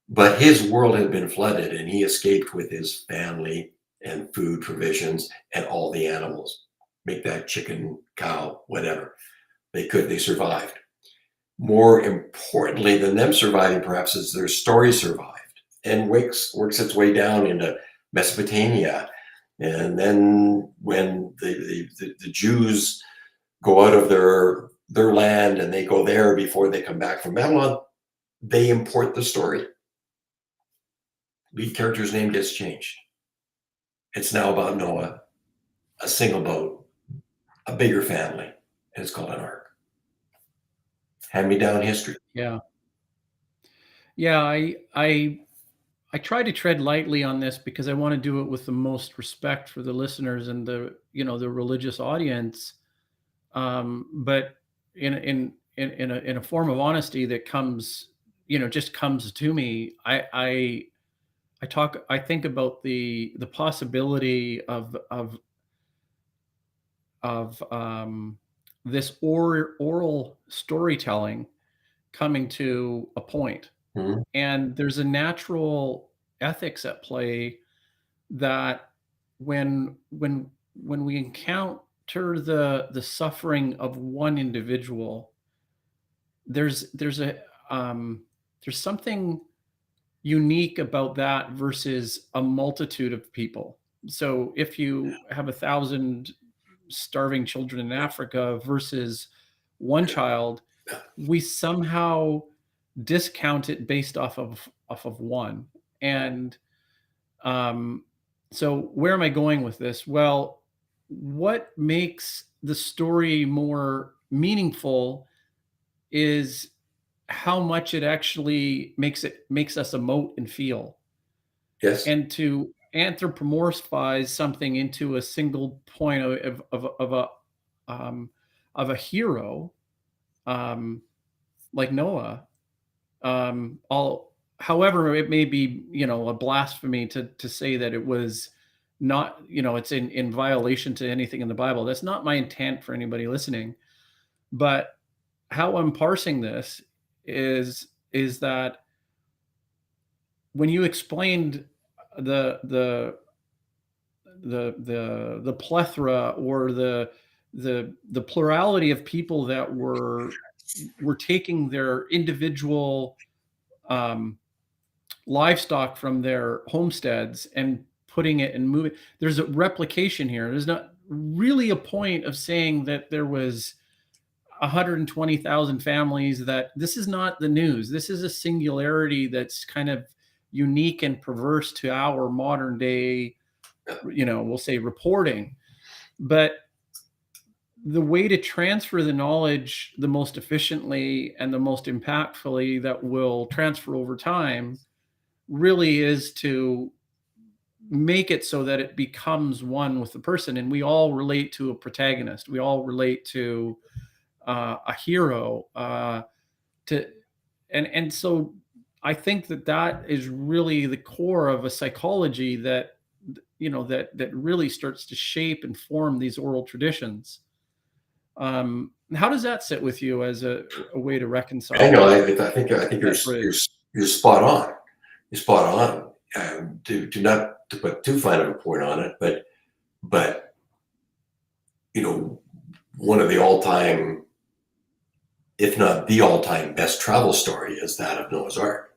but his world had been flooded and he escaped with his family and food provisions and all the animals. Make that chicken, cow, whatever. They survived. More importantly than them surviving, perhaps, is their story survived and works its way down into Mesopotamia. And then when the Jews go out of their land and they go there before they come back from Babylon, they import the story. Lead character's name gets changed. It's now about Noah, a single boat, a bigger family, and it's called an ark. Hand-me-down history. Yeah. I try to tread lightly on this because I want to do it with the most respect for the listeners and the religious audience, but in a form of honesty that comes to me. I think about the possibility of this oral storytelling coming to a point. Mm-hmm. And there's a natural ethics at play that when we encounter the suffering of one individual, there's something unique about that versus a multitude of people. So if you have 1,000 starving children in Africa versus one child, we somehow discount it based off of one. And so where am I going with this? Well, what makes the story more meaningful is how much it actually makes us emote and feel. Yes. And to anthropomorphize something into a single point of a hero, like Noah, however it may be, a blasphemy to say that it was not, it's in violation to anything in the Bible. That's not my intent for anybody listening. But how I'm parsing this is that when you explained the plethora or the plurality of people that were taking their individual livestock from their homesteads and putting it and moving, there's a replication here. There's not really a point of saying that there was 120,000 families. That this is not the news. This is a singularity that's kind of unique and perverse to our modern day, we'll say reporting. But the way to transfer the knowledge the most efficiently and the most impactfully that will transfer over time really is to make it so that it becomes one with the person. And we all relate to a protagonist. We all relate to a hero. And so I think that is really the core of a psychology that really starts to shape and form these oral traditions. How does that sit with you as a way to reconcile? I know. I think you're spot on. You're spot on. To not to put too fine of a point on it, but one of the all-time, if not the all-time best travel story is that of Noah's Ark.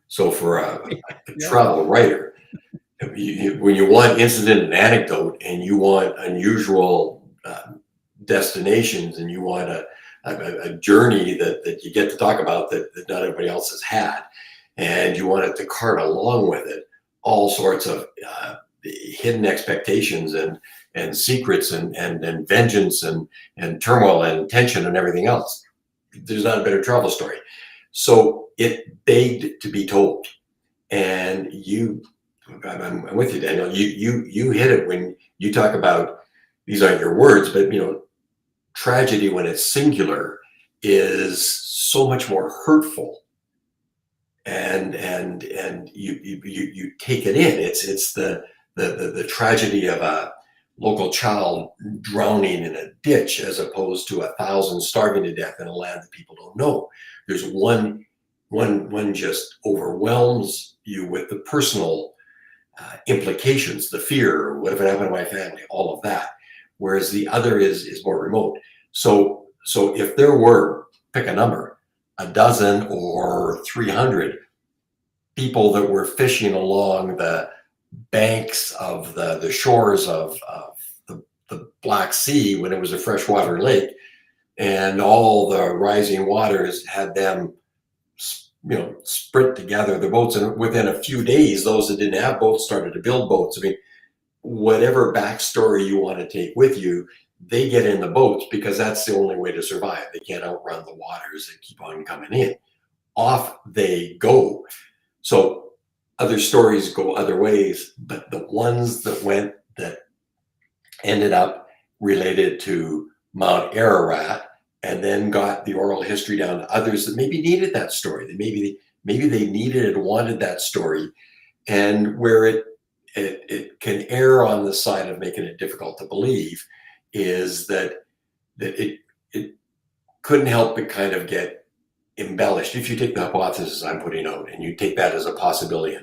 So for a travel writer, When you want incident and anecdote, and you want unusual destinations, and you want a journey that you get to talk about that not everybody else has had, and you want it to cart along with it all sorts of hidden expectations and secrets and vengeance and turmoil and tension and everything else. There's not a better travel story. So it begged to be told. And I'm with you, Daniel. You hit it when you talk about, these aren't your words, but tragedy when it's singular is so much more hurtful, and you take it in. It's the tragedy of a local child drowning in a ditch, as opposed to 1,000 starving to death in a land that people don't know. There's one just overwhelms you with the personal implications, the fear, what if it happened to my family, all of that. Whereas the other is more remote. So if there were, pick a number, a dozen or 300 people that were fishing along the banks of the shores of the Black Sea when it was a freshwater lake, and all the rising waters had them sprint together the boats, and within a few days those that didn't have boats started to build boats. I mean, whatever backstory you want to take with you, they get in the boats because that's the only way to survive. They can't outrun the waters that keep on coming in. Off they go. So other stories go other ways, but the ones that ended up related to Mount Ararat, and then got the oral history down to others that maybe needed that story. That maybe they needed and wanted that story, and where it can err on the side of making it difficult to believe is that it couldn't help but kind of get embellished. If you take the hypothesis I'm putting out and you take that as a possibility,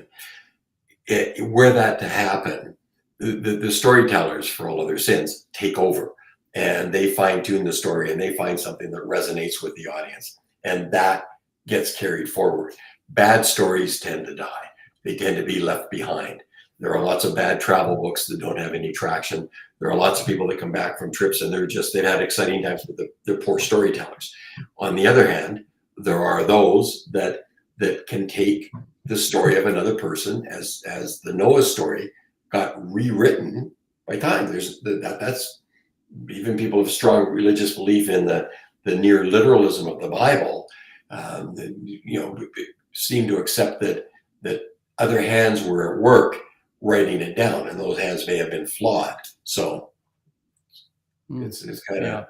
and were that to happen, the storytellers, for all of their sins, take over, and they fine-tune the story, and they find something that resonates with the audience, and that gets carried forward. Bad stories tend to die. They tend to be left behind. There are lots of bad travel books that don't have any traction. There are lots of people that come back from trips and they've had exciting times, but they're poor storytellers. On the other hand, there are those that can take the story of another person, as the Noah story got rewritten by time. That's even people of strong religious belief in the near literalism of the Bible, seem to accept that other hands were at work writing it down, and those hands may have been flawed. So it's kind of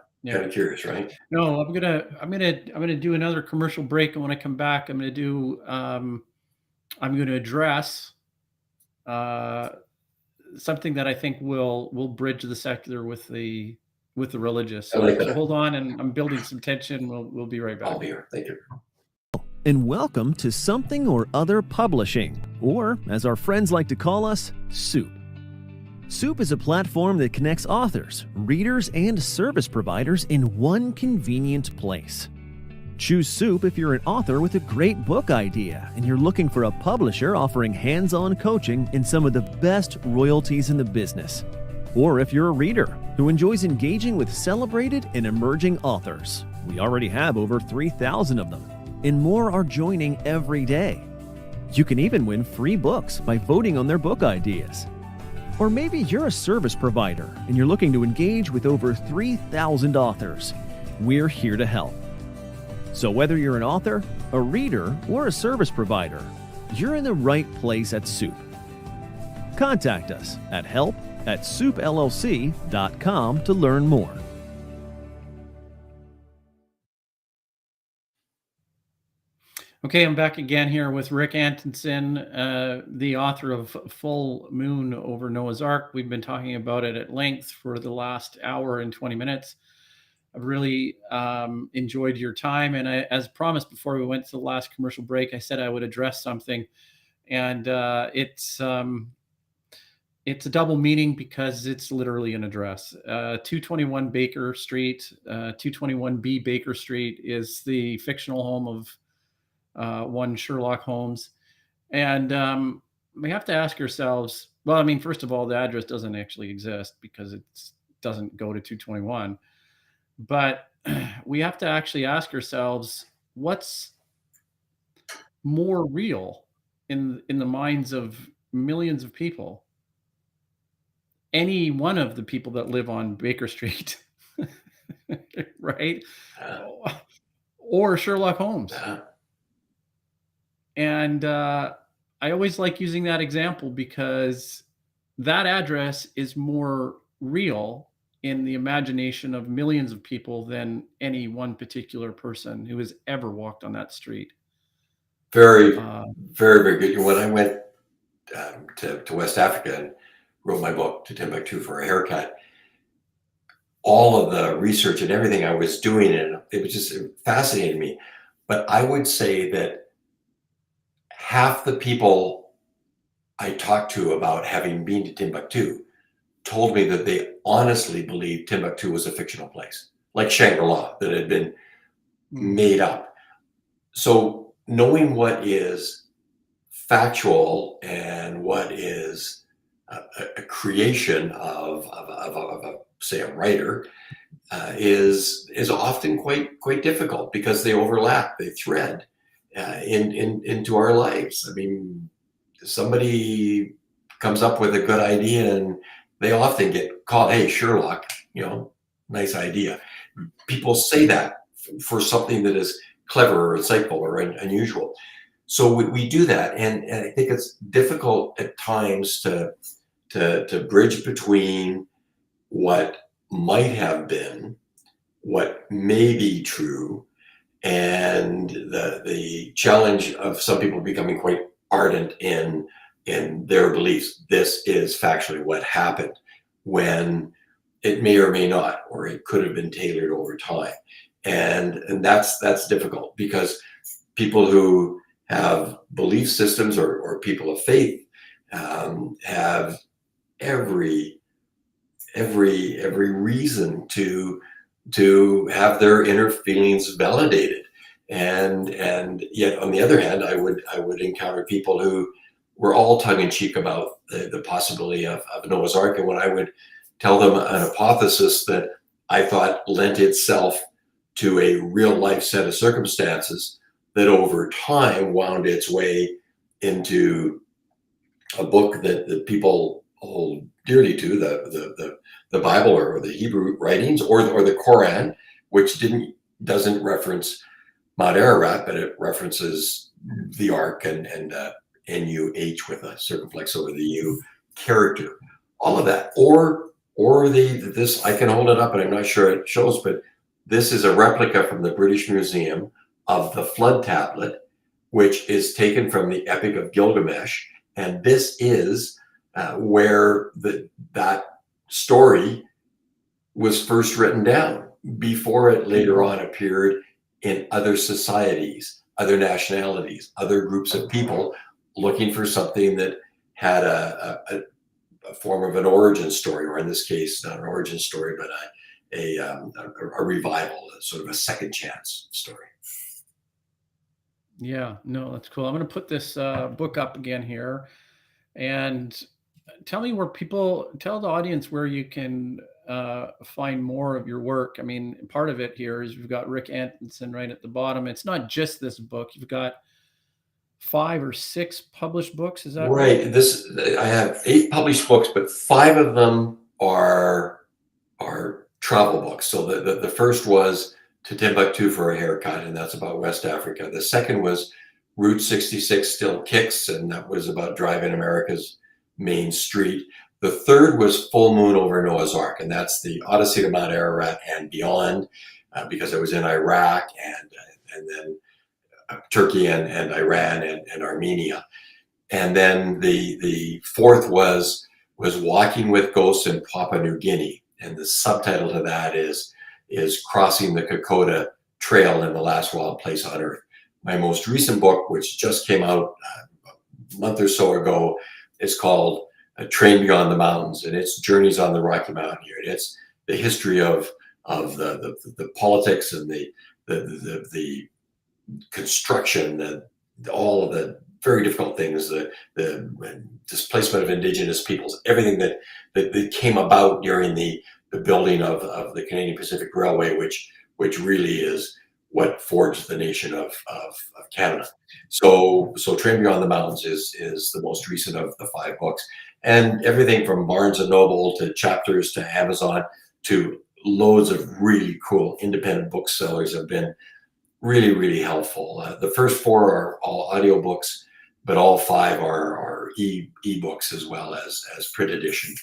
curious, right? No, I'm gonna do another commercial break, and when I come back, I'm gonna address something that I think will bridge the secular with the religious. So hold on, and I'm building some tension. We'll be right back. I'll be here. Thank you. And welcome to Something or Other Publishing, or as our friends like to call us, Soup. Soup is a platform that connects authors, readers, and service providers in one convenient place. Choose Soup if you're an author with a great book idea and you're looking for a publisher offering hands-on coaching in some of the best royalties in the business. Or if you're a reader who enjoys engaging with celebrated and emerging authors. We already have over 3,000 of them, and more are joining every day. You can even win free books by voting on their book ideas. Or maybe you're a service provider and you're looking to engage with over 3,000 authors. We're here to help. So whether you're an author, a reader, or a service provider, you're in the right place at Soup. Contact us at help@soupllc.com to learn more. Okay, I'm back again here with Rick Antonson, the author of Full Moon Over Noah's Ark. We've been talking about it at length for the last hour and 20 minutes. I've really enjoyed your time. And as promised before we went to the last commercial break, I said I would address something. And it's a double meaning because it's literally an address. 221 Baker Street, 221B Baker Street is the fictional home of one Sherlock Holmes. And we have to ask ourselves, well, I mean, first of all, the address doesn't actually exist because it doesn't go to 221. But we have to actually ask ourselves, what's more real in the minds of millions of people? Any one of the people that live on Baker Street, right? Or Sherlock Holmes. And I always like using that example because that address is more real in the imagination of millions of people than any one particular person who has ever walked on that street. Very, very, very good. When I went to West Africa and wrote my book, To Timbuktu for a Haircut, all of the research and everything I was doing, and it fascinated me. But I would say that half the people I talked to about having been to Timbuktu told me that they honestly believed Timbuktu was a fictional place, like Shangri-La, that had been made up. So knowing what is factual and what is a creation of say, a writer is often quite difficult because they overlap, they thread into our lives. I mean, somebody comes up with a good idea and they often get called, hey, Sherlock, nice idea. People say that for something that is clever or insightful or unusual. So we do that. And I think it's difficult at times to bridge between what might have been, what may be true, and the challenge of some people becoming quite ardent in their beliefs. This is factually what happened, when it may or may not, or it could have been tailored over time. And that's difficult because people who have belief systems or people of faith have every reason to have their inner feelings validated. And yet on the other hand, I would encounter people who were all tongue in cheek about the possibility of Noah's Ark. And when I would tell them an hypothesis that I thought lent itself to a real life set of circumstances that over time wound its way into a book that people hold dearly to, the Bible or the Hebrew writings or the Quran, which doesn't reference Mount Ararat, but it references the Ark and NUH with a circumflex over the U character, all of that, or this, I can hold it up and I'm not sure it shows, but this is a replica from the British Museum of the flood tablet, which is taken from the Epic of Gilgamesh. And this is where that story was first written down before it later on appeared in other societies, other nationalities, other groups of people looking for something that had a form of an origin story, or in this case, not an origin story, but a revival, sort of a second chance story. Yeah, no, that's cool. I'm going to put this book up again here, and tell the audience where you can find more of your work. I mean, part of it here is we've got Rick Anton right at the bottom. It's not just this book. You've got 5 or 6 published books. Is that right? I have 8 published books, but 5 of them are travel books. So the first was To Timbuktu for a Haircut, and that's about West Africa. The second was Route 66 Still Kicks, and that was about driving America's main street. The third was Full Moon over Noah's Ark, and that's the Odyssey to Mount Ararat and beyond, because I was in Iraq and then Turkey and Iran and Armenia. And then the fourth was Walking with Ghosts in Papua New Guinea, and the subtitle to that is Crossing the Kokoda Trail in the Last Wild Place on Earth. My most recent book, which just came out a month or so ago, is called A Train Beyond the Mountains, and it's Journeys on the Rocky Mountain here. And it's the history of the politics and the construction, all of the very difficult things, the displacement of indigenous peoples, everything that came about during the building of the Canadian Pacific Railway, which really is what forged the nation of Canada. So Train Beyond the Mountains is the most recent of the 5 books, and everything from Barnes and Noble to Chapters to Amazon to loads of really cool independent booksellers have been really, really helpful. The first 4 are all audiobooks, but all 5 are e-books as well as print edition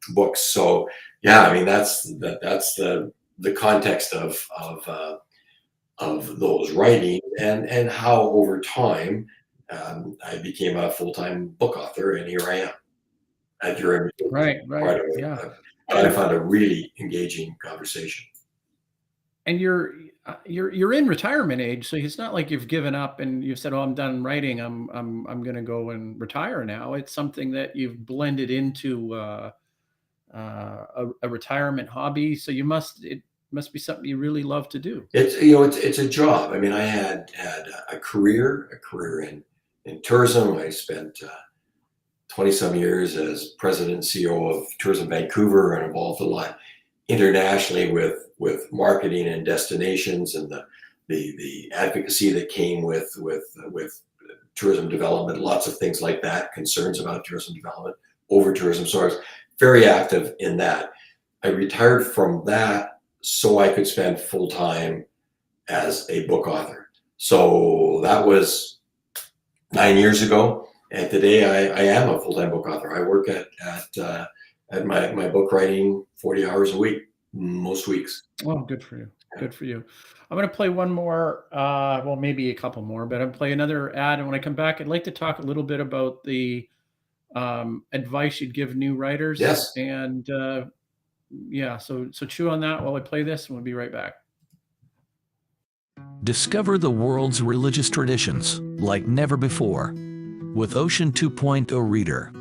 books. So yeah, I mean that's the context of those writing and how over time I became a full-time book author, and here I am at your Right. part of it. Yeah. I found a really engaging conversation. And you're in retirement age, so it's not like you've given up and you've said, "Oh, I'm done writing. I'm going to go and retire now." It's something that you've blended into a retirement hobby. So it must be something you really love to do. It's a job. I mean, I had a career in tourism. I spent 20-some years as president and CEO of Tourism Vancouver, and involved a lot internationally with marketing and destinations, and the advocacy that came with tourism development, lots of things like that, concerns about tourism development, over tourism. So I was very active in that. I retired from that so I could spend full time as a book author. So that was 9 years ago, and today I am a full-time book author. I work at my book writing 40 hours a week, most weeks. Oh, good for you. Good for you. I'm going to play one more, well, maybe a couple more, but I'll play another ad. And when I come back, I'd like to talk a little bit about the advice you'd give new writers. Yes. And yeah, so chew on that while I play this, and we'll be right back. Discover the world's religious traditions like never before with Ocean 2.0 Reader.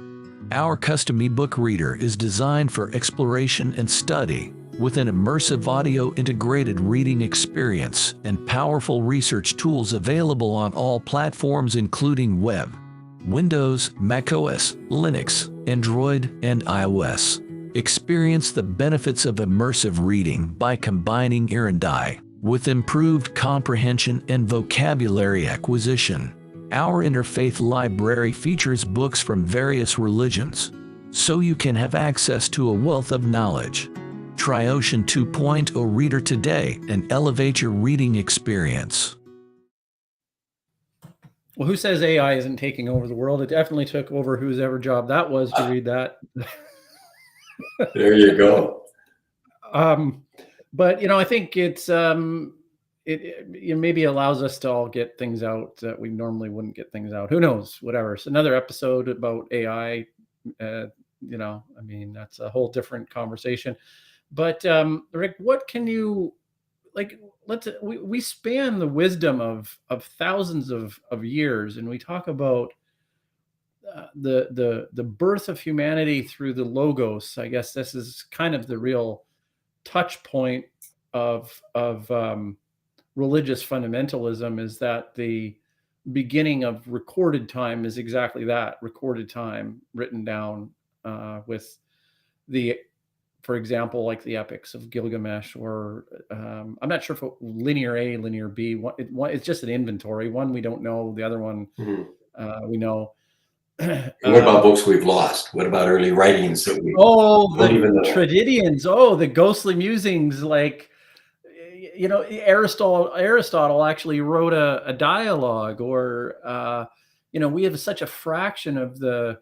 Our custom ebook reader is designed for exploration and study with an immersive audio integrated reading experience and powerful research tools available on all platforms including web, Windows, macOS, Linux, Android, and iOS. Experience the benefits of immersive reading by combining ear and eye with improved comprehension and vocabulary acquisition. Our interfaith library features books from various religions, so you can have access to a wealth of knowledge. Try Ocean 2.0 Reader today and elevate your reading experience. Well, who says AI isn't taking over the world? It definitely took over whose ever job that was to read that. There you go. But I think it's it maybe allows us to all get things out that we normally wouldn't get things out. Who knows? Whatever. It's another episode about AI. I mean, that's a whole different conversation. But Rick, what can you we span the wisdom of thousands of years, and we talk about the birth of humanity through the Logos. I guess this is kind of the real touch point of religious fundamentalism, is that the beginning of recorded time is exactly that, recorded time written down with for example, like the epics of Gilgamesh, or I'm not sure if linear A, linear B. It's just an inventory. One we don't know, the other one we know. And what about books we've lost? What about early writings that we don't even know? Tragedians. Oh, the ghostly musings. Like, Aristotle actually wrote a dialogue, or we have such a fraction of the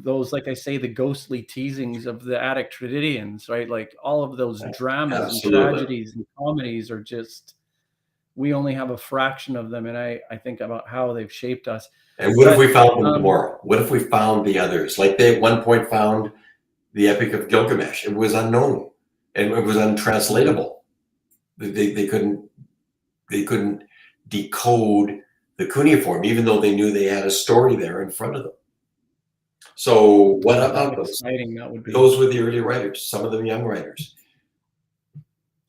those, like I say, the ghostly teasings of the Attic tragedians, right? Like all of those dramas Absolutely. and tragedies and comedies are just, we only have a fraction of them. And I think about how they've shaped us. And what if we found them tomorrow? What if we found the others? Like they at one point found the Epic of Gilgamesh. It was unknown and it was untranslatable. They couldn't decode the cuneiform, even though they knew they had a story there in front of them. So what about those? Exciting that would be. Those were the early writers, some of them young writers.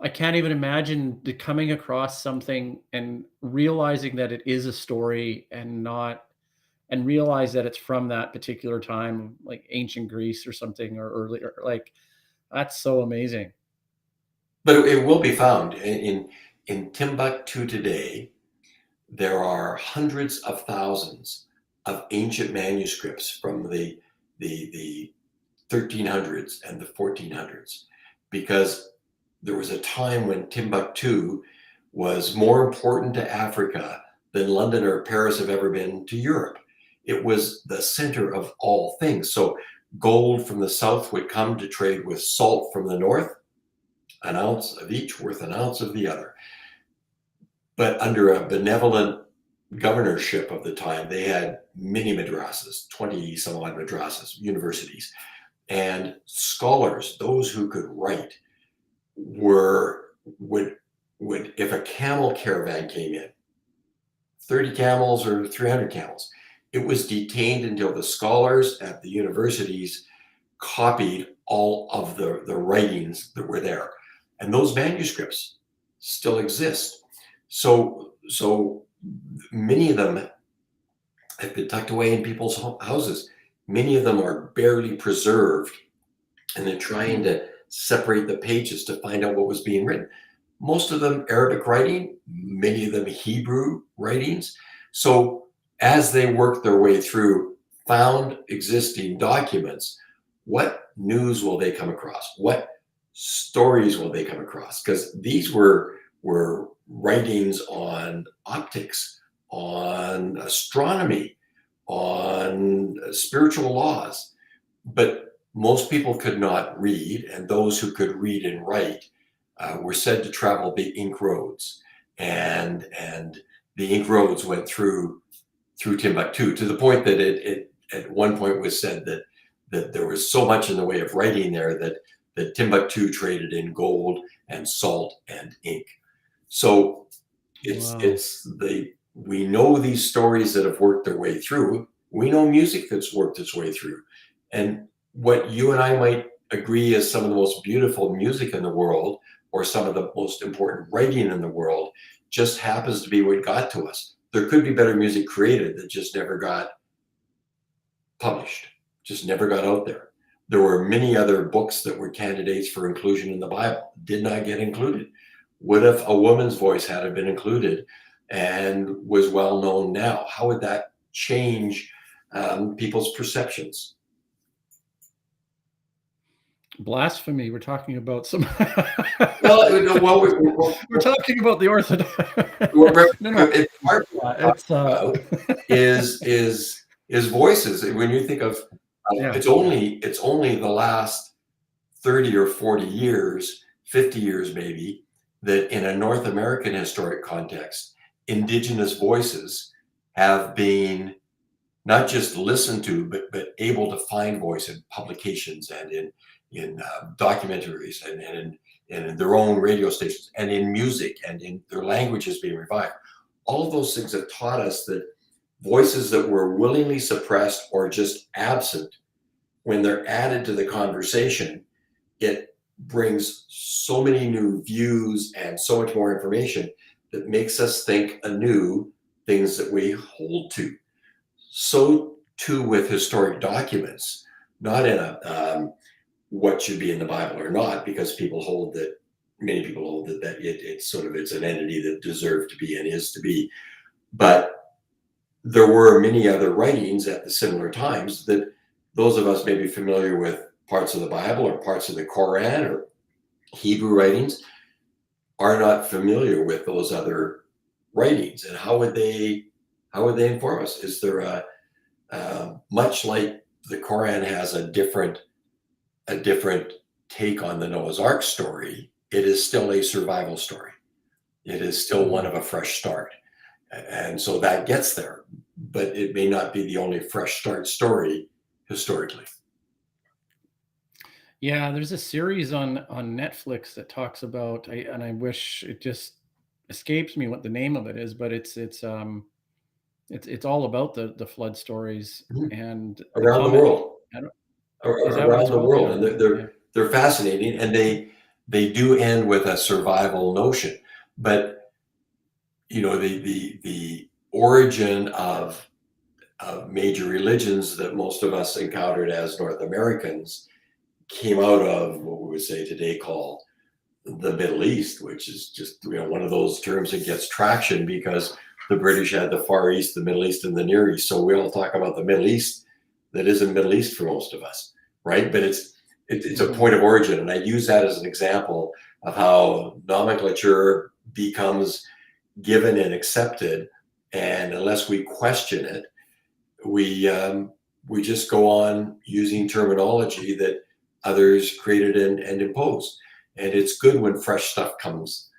I can't even imagine coming across something and realizing that it is a story and not, and realize that it's from that particular time, like ancient Greece or something, or earlier. Like, that's so amazing. But it will be found in Timbuktu today. There are hundreds of thousands of ancient manuscripts from the 1300s and the 1400s, because there was a time when Timbuktu was more important to Africa than London or Paris have ever been to Europe. It was the center of all things. So gold from the south would come to trade with salt from the north, an ounce of each worth an ounce of the other. But under a benevolent governorship of the time, they had many madrasas, 20 some odd madrasas, universities, and scholars, those who could write, would if a camel caravan came in, 30 camels or 300 camels, it was detained until the scholars at the universities copied all of the writings that were there. And those manuscripts still exist. So many of them have been tucked away in people's houses. Many of them are barely preserved, and they're trying to separate the pages to find out what was being written. Most of them Arabic writing, many of them Hebrew writings. So as they work their way through found existing documents, what news will they come across? What stories will they come across? Because these were writings on optics, on astronomy, on spiritual laws. But most people could not read, and those who could read and write were said to travel the ink roads. And the ink roads went through Timbuktu, to the point that it at one point was said that there was so much in the way of writing there that Timbuktu traded in gold and salt and ink. So we know these stories that have worked their way through. We know music that's worked its way through. And what you and I might agree is some of the most beautiful music in the world, or some of the most important writing in the world, just happens to be what got to us. There could be better music created that just never got published, just never got out there. There were many other books that were candidates for inclusion in the Bible, did not get included. What if a woman's voice had been included and was well known now? How would that change people's perceptions? Blasphemy. We're talking about some. We're talking about the Orthodox. Is voices. When you think of it's only the last 30 or 40 years, 50 years maybe, that in a North American historic context, Indigenous voices have been not just listened to, but able to find voice in publications and in documentaries and in their own radio stations and in music and in their languages being revived. All of those things have taught us that voices that were willingly suppressed or just absent, when they're added to the conversation, it brings so many new views and so much more information that makes us think anew things that we hold to. So too with historic documents, not in a what should be in the Bible or not, because people hold that, many people hold that it's an entity that deserved to be and is to be. But there were many other writings at the similar times that those of us may be familiar with parts of the Bible or parts of the Quran or Hebrew writings are not familiar with those other writings. And how would they inform us? Is there much like the Quran has a different take on the Noah's Ark story, it is still a survival story. It is still one of a fresh start. And so that gets there, but it may not be the only fresh start story historically. Yeah, there's a series on Netflix that talks about, and I wish it just escapes me what the name of it is, but it's all about the flood stories and around the world. Around the world, and they're fascinating, and they do end with a survival notion. But the origin of major religions that most of us encountered as North Americans came out of what we would say today call the Middle East, which is just one of those terms that gets traction because the British had the Far East, the Middle East, and the Near East. So we all talk about the Middle East that isn't Middle East for most of us, right? But it's a point of origin, and I use that as an example of how nomenclature becomes given and accepted, and unless we question it, we just go on using terminology that others created and imposed. And it's good when fresh stuff comes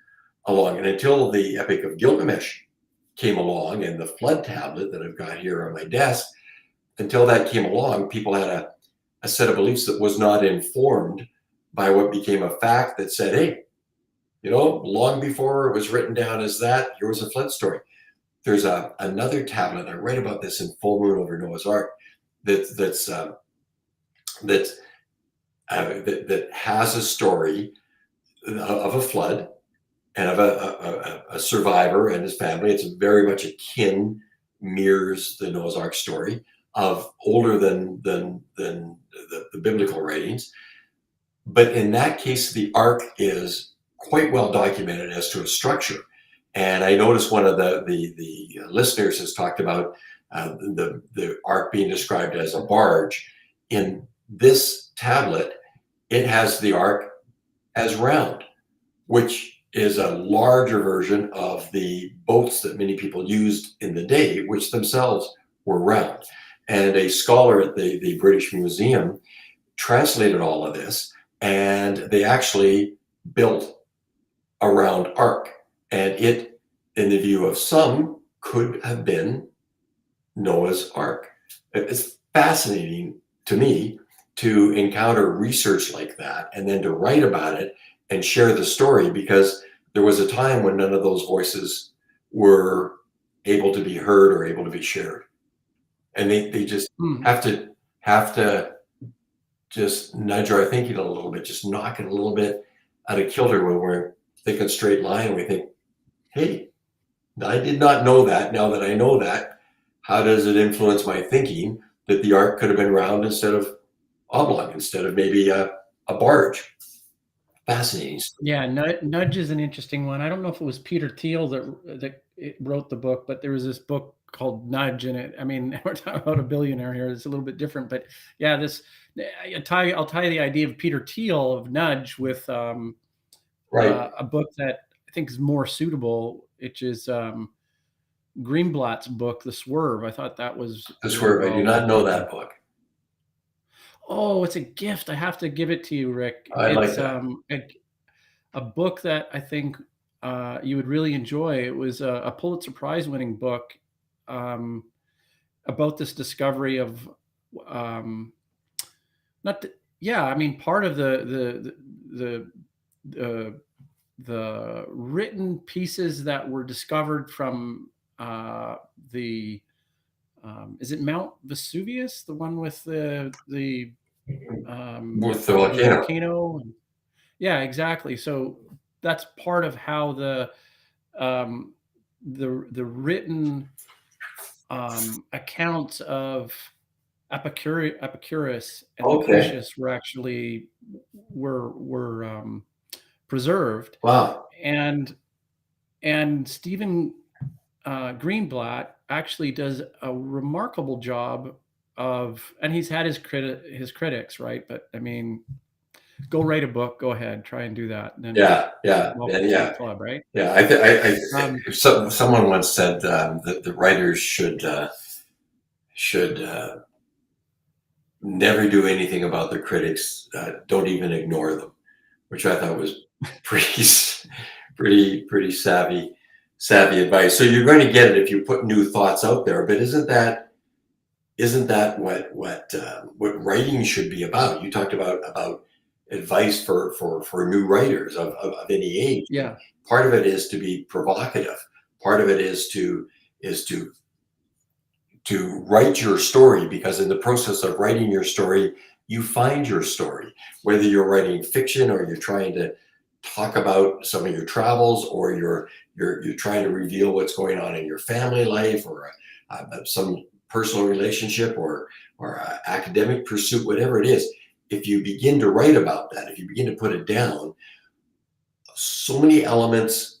along. And until the Epic of Gilgamesh came along and the flood tablet that I've got here on my desk, until that came along, people had a set of beliefs that was not informed by what became a fact that said, hey, long before it was written down as that, here was a flood story. There's another tablet, I write about this in Full Moon Over Noah's Ark, that has a story of a flood and of a survivor and his family. It's very much mirrors the Noah's Ark story of older than the biblical writings. But in that case, the Ark is quite well documented as to its structure. And I noticed one of the listeners has talked about the Ark being described as a barge. In this tablet, it has the Ark as round, which is a larger version of the boats that many people used in the day, which themselves were round. And a scholar at the British Museum translated all of this, and they actually built a round Ark. And it, in the view of some, could have been Noah's Ark. It's fascinating to me to encounter research like that and then to write about it and share the story, because there was a time when none of those voices were able to be heard or able to be shared. And they just have to just nudge our thinking a little bit, just knock it a little bit out of kilter when we're thinking straight line and we think, hey, I did not know that. Now that I know that, how does it influence my thinking that the Ark could have been round instead of oblong, instead of maybe a barge? Fascinating. Yeah, nudge is an interesting one. I don't know if it was Peter Thiel that wrote the book, but there was this book called Nudge in it. I mean, we're talking about a billionaire here. It's a little bit different, but yeah, I'll tie the idea of Peter Thiel of Nudge with Right. A book that I think is more suitable, which is Greenblatt's book, The Swerve. I thought that was The Swerve. I do not know that book. Oh, it's a gift. I have to give it to you, Rick. I like It's that. a book that I think you would really enjoy. It was a Pulitzer Prize winning book about this discovery of not the, yeah, I mean, part of the written pieces that were discovered from the is it Mount Vesuvius, the one with the With the volcano. Yeah, exactly. So that's part of how the written accounts of Epicurus and Lucretius were actually preserved. Wow. And Stephen Greenblatt actually does a remarkable job of, and he's had his critics, right? But I mean, go write a book. Go ahead, try and do that. And then Yeah. welcome to the club, right? Yeah. Someone once said that the writers should never do anything about the critics. Don't even ignore them, which I thought was pretty savvy advice. So you're going to get it if you put new thoughts out there. But isn't that what writing should be about? You talked about advice for new writers of any age. Yeah. Part of it is to be provocative. Part of it is to write your story, because in the process of writing your story, you find your story. Whether you're writing fiction or you're trying talk about some of your travels, or you're trying to reveal what's going on in your family life, or some personal relationship, or academic pursuit, whatever it is, if you begin to write about that, if you begin to put it down, so many elements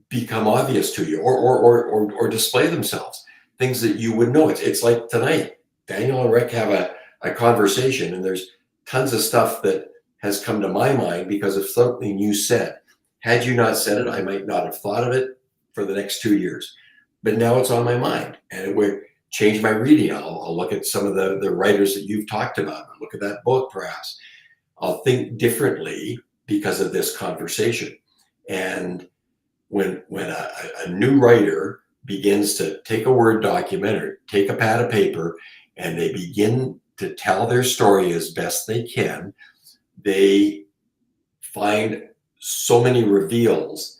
become obvious to you, or display themselves, things that you would know. It's like tonight, Daniel and Rick have a conversation, and there's tons of stuff that has come to my mind because of something you said. Had you not said it, I might not have thought of it for the next 2 years, but now it's on my mind, and it would change my reading. I'll look at some of the writers that you've talked about, and look at that book perhaps. I'll think differently because of this conversation. And when a new writer begins to take a Word document or take a pad of paper, and they begin to tell their story as best they can, they find so many reveals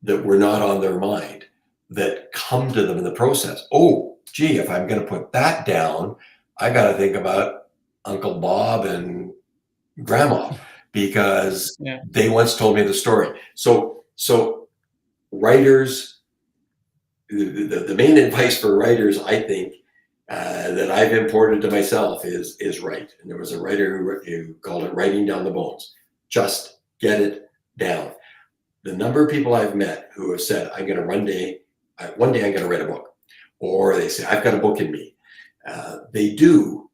that were not on their mind that come to them in the process. Oh, gee, if I'm going to put that down, I got to think about Uncle Bob and Grandma, because they once told me the story. So writers, the main advice for writers, I think, that I've imported to myself is write. And there was a writer who called it writing down the bones. Just get it down. The number of people I've met who have said, one day I'm going to write a book, or they say, I've got a book in me. They do,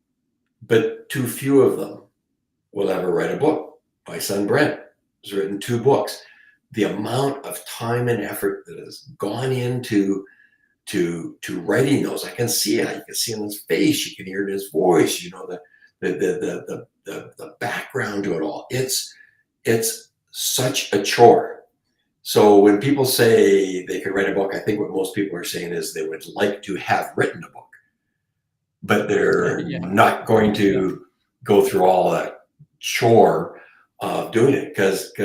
but too few of them will ever write a book. My son Brent has written 2 books. The amount of time and effort that has gone into writing those, I can see it. You can see it in his face. You can hear it in his voice. You know, the background to it all. It's such a chore. So when people say they could write a book, I think what most people are saying is they would like to have written a book, but they're not going to go through all that chore of doing it, because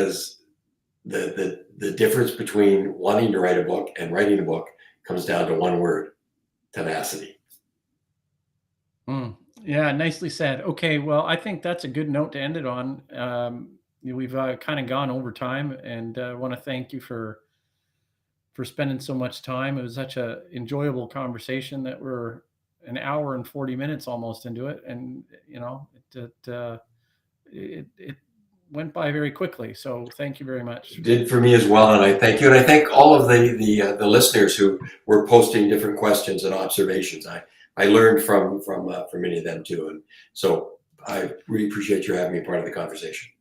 the difference between wanting to write a book and writing a book comes down to one word: tenacity. Yeah, nicely said. Okay, well, I think that's a good note to end it on. We've kind of gone over time, and I want to thank you for spending so much time. It was such a enjoyable conversation that we're an hour and 40 minutes almost into it, and you know, it went by very quickly. So thank you very much. It did for me as well, and I thank you, and I thank all of the listeners who were posting different questions and observations. I learned from many of them too, and so I really appreciate you having me part of the conversation.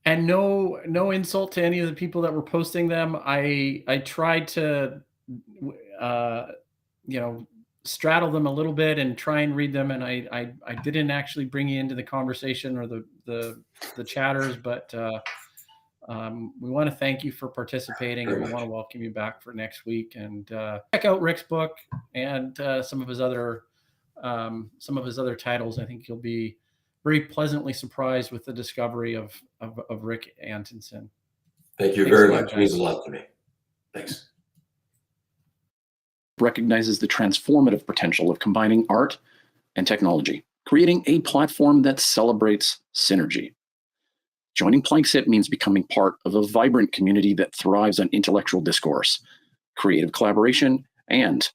And no insult to any of the people that were posting them. I tried to, straddle them a little bit and try and read them. And I didn't actually bring you into the conversation or the chatters, but we want to thank you for participating, and we want to welcome you back for next week. And check out Rick's book and some of his other titles. I think you'll be very pleasantly surprised with the discovery of Rick Antonson. Thank you very much. It means a lot to me. Thanks. Recognizes the transformative potential of combining art and technology, creating a platform that celebrates synergy. Joining Planksip means becoming part of a vibrant community that thrives on intellectual discourse, creative collaboration, and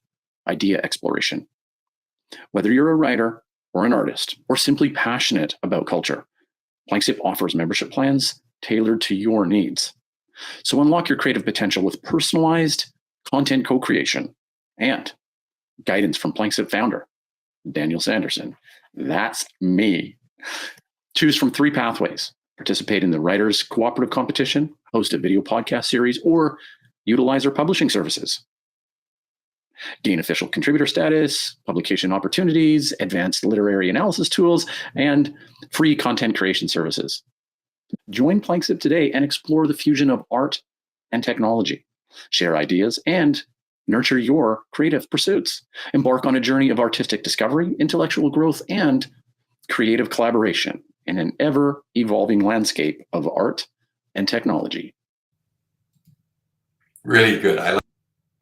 idea exploration. Whether you're a writer or an artist, or simply passionate about culture, Planksip offers membership plans tailored to your needs. So unlock your creative potential with personalized content co-creation and guidance from Planksip founder, Daniel Sanderson. That's me. Choose from 3 pathways: participate in the Writers Cooperative Competition, host a video podcast series, or utilize our publishing services. Gain official contributor status, publication opportunities, advanced literary analysis tools, and free content creation services. Join Planksip today and explore the fusion of art and technology. Share ideas and nurture your creative pursuits. Embark on a journey of artistic discovery, intellectual growth, and creative collaboration in an ever-evolving landscape of art and technology. Really good. I